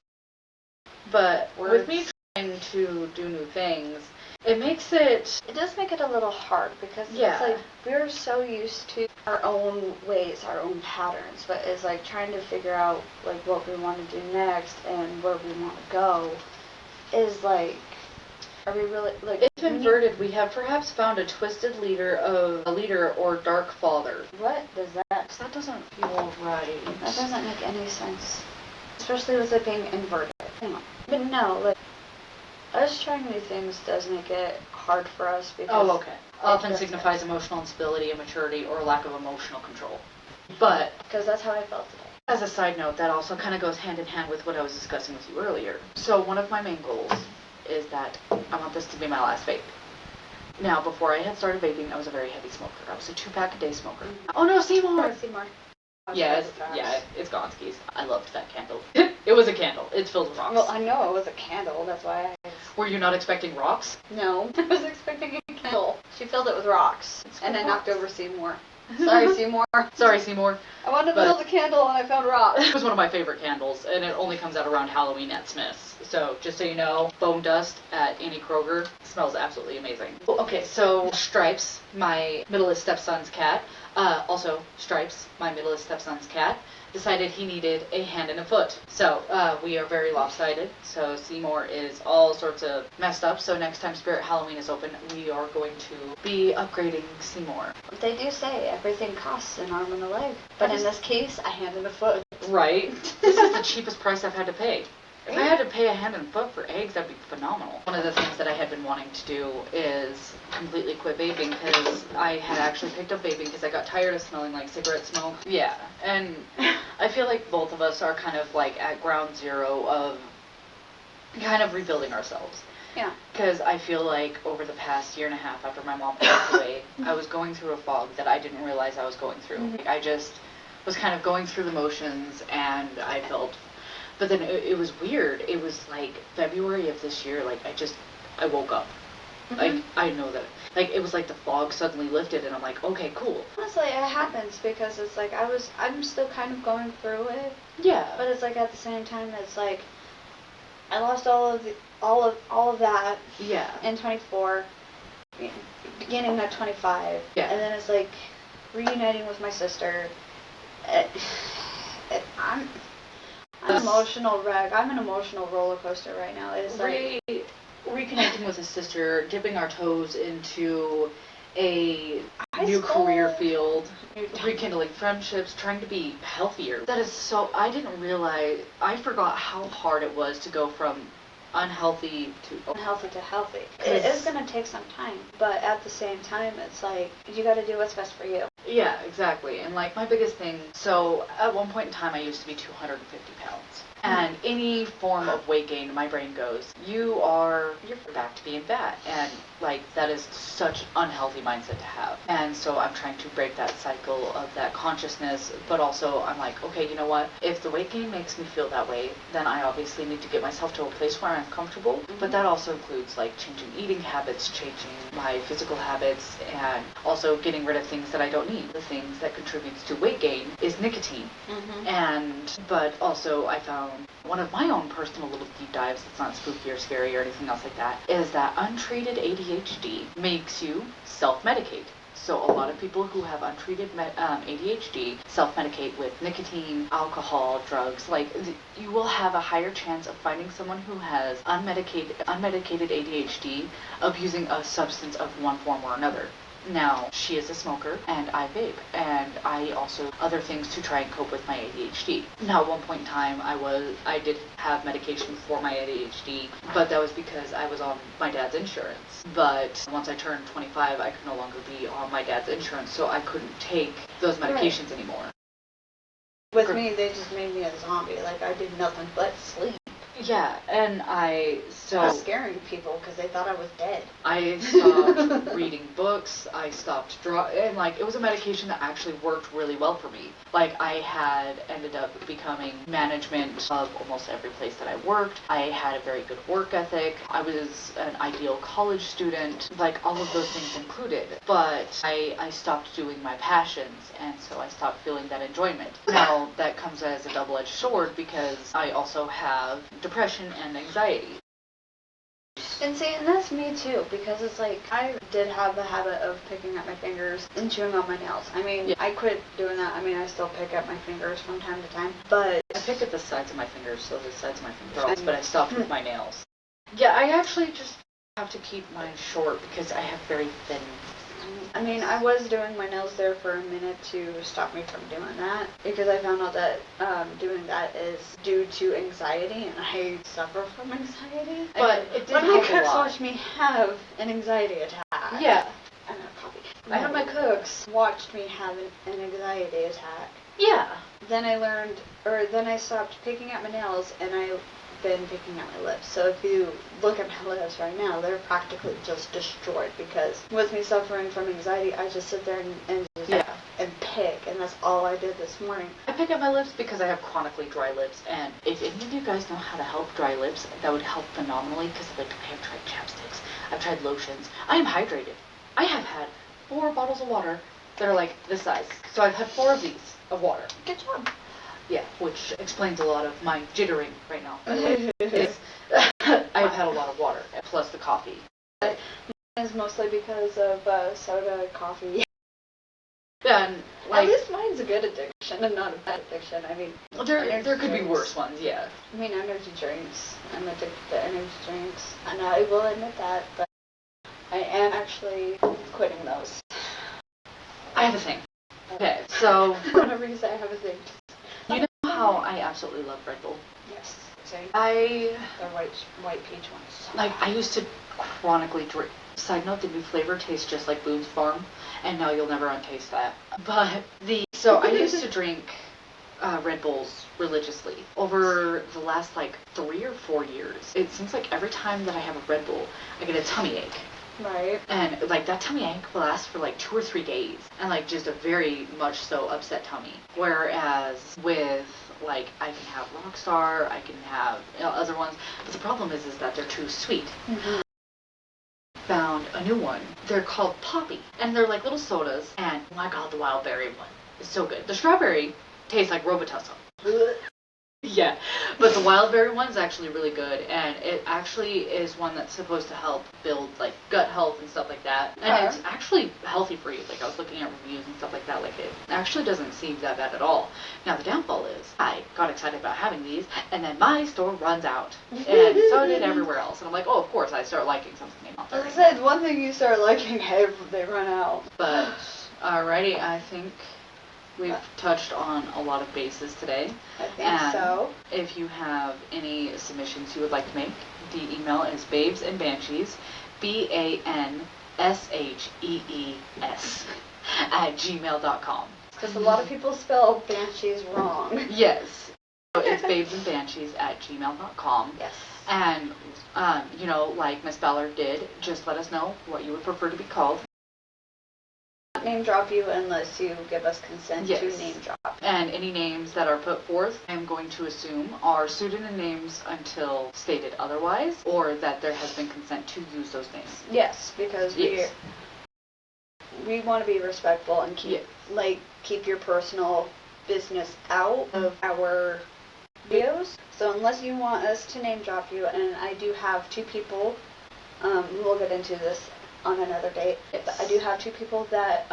But Words. with me trying to do new things, it makes it... It does make it a little hard, because Yeah. it's like we're so used to our own ways, our own patterns, but it's like trying to figure out like what we want to do next and where we want to go is like, are we really like? If inverted, we have perhaps found a twisted leader or dark father. What does that? 'Cause that doesn't feel right. That doesn't make any sense, especially with it being inverted. Hang on. But no, like us trying new things does make it hard for us because. Oh, okay. Often does signifies emotional instability, immaturity, or lack of emotional control. But because that's how I felt today. as a side note, that also kind of goes hand in hand with what I was discussing with you earlier. So one of my main goals is that I want this to be my last vape. Now, before I had started vaping, I was a very heavy smoker. I was a 2-pack a day smoker. Oh no, Seymour! Seymour. Yeah, it's gone skis. I loved that candle. It was a candle. It's filled with rocks. Well, I know it was a candle. That's why I. Were you not expecting rocks? No, I was expecting a candle. She filled it with rocks, and I knocked rocks. over Seymour. Sorry, Seymour. Sorry, Seymour. I wanted to build a candle and I found rocks. It was one of my favorite candles, and it only comes out around Halloween at Smith's. So, just so you know, Bone Dust at Annie Kroger smells absolutely amazing. Okay, so Stripes, my middleest stepson's cat, also Stripes, my middleest stepson's cat, decided he needed a hand and a foot. So, we are very lopsided, so Seymour is all sorts of messed up, so next time Spirit Halloween is open, we are going to be upgrading Seymour. They do say everything costs an arm and a leg, but in this case, a hand and a foot. Right? This is the cheapest price I've had to pay. If I had to pay a hand and foot for eggs, that'd be phenomenal. One of the things that I had been wanting to do is completely quit vaping, because I had actually picked up vaping because I got tired of smelling like cigarette smoke. Yeah, and I feel like both of us are kind of like at ground zero of kind of rebuilding ourselves. Yeah. Because I feel like over the past year and a half after my mom passed away, I was going through a fog that I didn't realize I was going through. Mm-hmm. Like, I just was kind of going through the motions, and I felt... But then it was weird. It was like February of this year, like I woke up. Mm-hmm. Like, I know that. Like, it was like the fog suddenly lifted, and I'm like, okay, cool. Honestly, it happens because it's like I'm still kind of going through it. Yeah. But it's like at the same time, it's like I lost all of that. Yeah. In 24, beginning of 25. Yeah. And then it's like reuniting with my sister. I'm an emotional wreck. I'm an emotional roller coaster right now. It's like Reconnecting with a sister, dipping our toes into a new school. career field, rekindling friendships, trying to be healthier. That is so... I didn't realize... I forgot how hard it was to go from unhealthy to healthy. It is going to take some time, but at the same time, it's like, you got to do what's best for you. Yeah, exactly. And like my biggest thing, so at one point in time I used to be 250 pounds. And any form of weight gain, my brain goes, you're back to being fat. And like, that is such unhealthy mindset to have. And so I'm trying to break that cycle of that consciousness, but also I'm like, okay, you know what? If the weight gain makes me feel that way, then I obviously need to get myself to a place where I'm comfortable. Mm-hmm. But that also includes like changing eating habits, changing my physical habits, and also getting rid of things that I don't need caffeine. The things that contributes to weight gain is nicotine. But also I found one of my own personal little deep dives that's not spooky or scary or anything else like that is that untreated ADHD makes you self-medicate. So a lot of people who have untreated ADHD self-medicate with nicotine, alcohol, drugs. You will have a higher chance of finding someone who has unmedicated ADHD abusing a substance of one form or another. Now, she is a smoker, and I vape, and I also other things to try and cope with my ADHD. Now, at one point in time, I did have medication for my ADHD, but that was because I was on my dad's insurance. But once I turned 25, I could no longer be on my dad's insurance, so I couldn't take those medications anymore. With me, they just made me a zombie. Like, I did nothing but sleep. Yeah, and I was scaring people because they thought I was dead. I stopped reading books. I stopped and it was a medication that actually worked really well for me. Like, I had ended up becoming management of almost every place that I worked. I had a very good work ethic. I was an ideal college student. Like, all of those things included. But I stopped doing my passions, and so I stopped feeling that enjoyment. Now, that comes as a double-edged sword because I also have depression and anxiety. And see, and that's me too, because it's like, I did have the habit of picking at my fingers and chewing on my nails. I mean, yeah. I quit doing that. I mean, I still pick at my fingers from time to time, but I pick at the sides of my fingers, so the sides of my fingers, but I stopped with my nails. Yeah, I actually just have to keep mine short because I have very thin. I mean, I was doing my nails there for a minute to stop me from doing that because I found out that doing that is due to anxiety, and I suffer from anxiety. But it did when help my cooks a lot. watched me have an anxiety attack. Yeah. I'm gonna copy. One of my cooks watched me have an anxiety attack. Yeah. Then I stopped picking at my nails, and I've been picking at my lips. So if you look at my lips right now, they're practically just destroyed because with me suffering from anxiety, I just sit there and pick, and that's all I did this morning. I pick at my lips because I have chronically dry lips, and if any of you guys know how to help dry lips, that would help phenomenally because I have tried chapsticks, I've tried lotions, I am hydrated. I have had 4 bottles of water that are like this size. So I've had 4 of these of water. Good job. Yeah, which explains a lot of my jittering right now. I've had a lot of water, plus the coffee. It's mostly because of soda, coffee. And at least mine's a good addiction and not a bad addiction. I mean, there could be worse ones, yeah. I mean, energy drinks. I'm addicted to energy drinks, and I will admit that, but I am actually quitting those. I have a thing. Okay, so whenever you say I have a thing. You know how I absolutely love Red Bull? Yes. The white peach ones. Like, I used to chronically drink. Side note, the new flavor tastes just like Boone's Farm, and now you'll never untaste that. So I used to drink Red Bulls religiously. Over the last 3 or 4 years, it seems like every time that I have a Red Bull, I get a tummy ache. Right. And that tummy ache will last for 2 or 3 days, and just a very much so upset tummy. Whereas with I can have Rockstar, I can have other ones, but the problem is that they're too sweet. Mm-hmm. Found a new one. They're called Poppy, and they're like little sodas. And oh my god, the wild berry one is so good. The strawberry tastes like Robitussin. Yeah, but the wild berry one's actually really good, and it actually is one that's supposed to help build gut health and stuff like that. And it's actually healthy for you. I was looking at reviews and stuff like that. It actually doesn't seem that bad at all. Now the downfall is I got excited about having these, and then my store runs out, and so did everywhere else. And I'm like, oh, of course, I start liking something. As I said, one thing you start liking, they run out. But alrighty, I think we've touched on a lot of bases today. I think so. If you have any submissions you would like to make, the email is babesandbanshees, BANSHEES @gmail.com. Because a lot of people spell banshees wrong. Yes. So it's babesandbanshees @gmail.com. Yes. And, like Miss Ballard did, just let us know what you would prefer to be called. Name drop you unless you give us consent to name drop. And any names that are put forth, I'm going to assume are pseudonym names until stated otherwise, or that there has been consent to use those names. Yes, because we want to be respectful and keep Yes. keep your personal business out of our videos. So unless you want us to name drop you, and I do have two people, we'll get into this on another date. But I do have two people that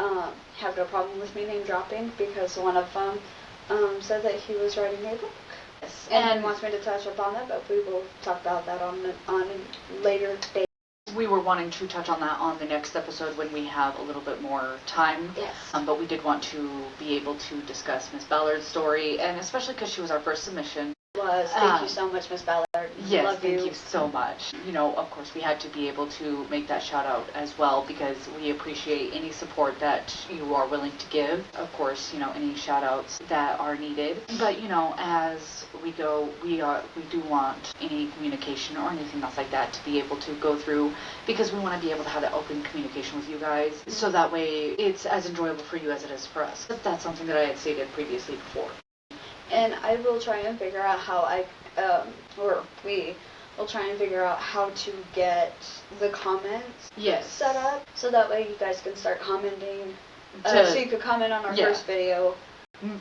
have no problem with me name dropping because one of them said that he was writing a book. Yes, and he wants me to touch upon that, but we will talk about that on a later date. We were wanting to touch on that on the next episode when we have a little bit more time. Yes. But we did want to be able to discuss Miss Ballard's story, and especially because she was our first submission. Thank you so much, Miss Ballard. Yes, Love thank you so much. You know, of course, we had to be able to make that shout out as well because we appreciate any support that you are willing to give. Of course, you know, any shout outs that are needed. But, you know, as we go, we do want any communication or anything else like that to be able to go through because we want to be able to have that open communication with you guys so that way it's as enjoyable for you as it is for us. That's something that I had stated previously before. And I will try and figure out how we will try and figure out how to get the comments set up so that way you guys can start commenting. So you could comment on our first video.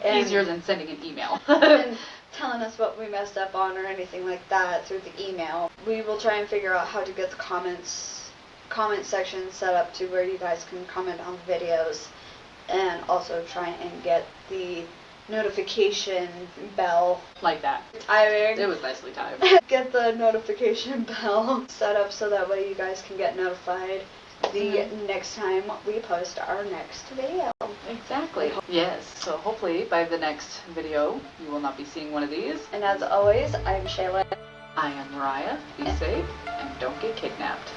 Easier than sending an email. And telling us what we messed up on or anything like that through the email. We will try and figure out how to get the comment section set up to where you guys can comment on the videos and also try and get the notification bell like that. It was nicely timed. Get the notification bell set up so that way you guys can get notified the next time we post our next video. Exactly. Yes. So hopefully by the next video you will not be seeing one of these. And as always, I'm Shayla. I am Mariah. Be safe and don't get kidnapped.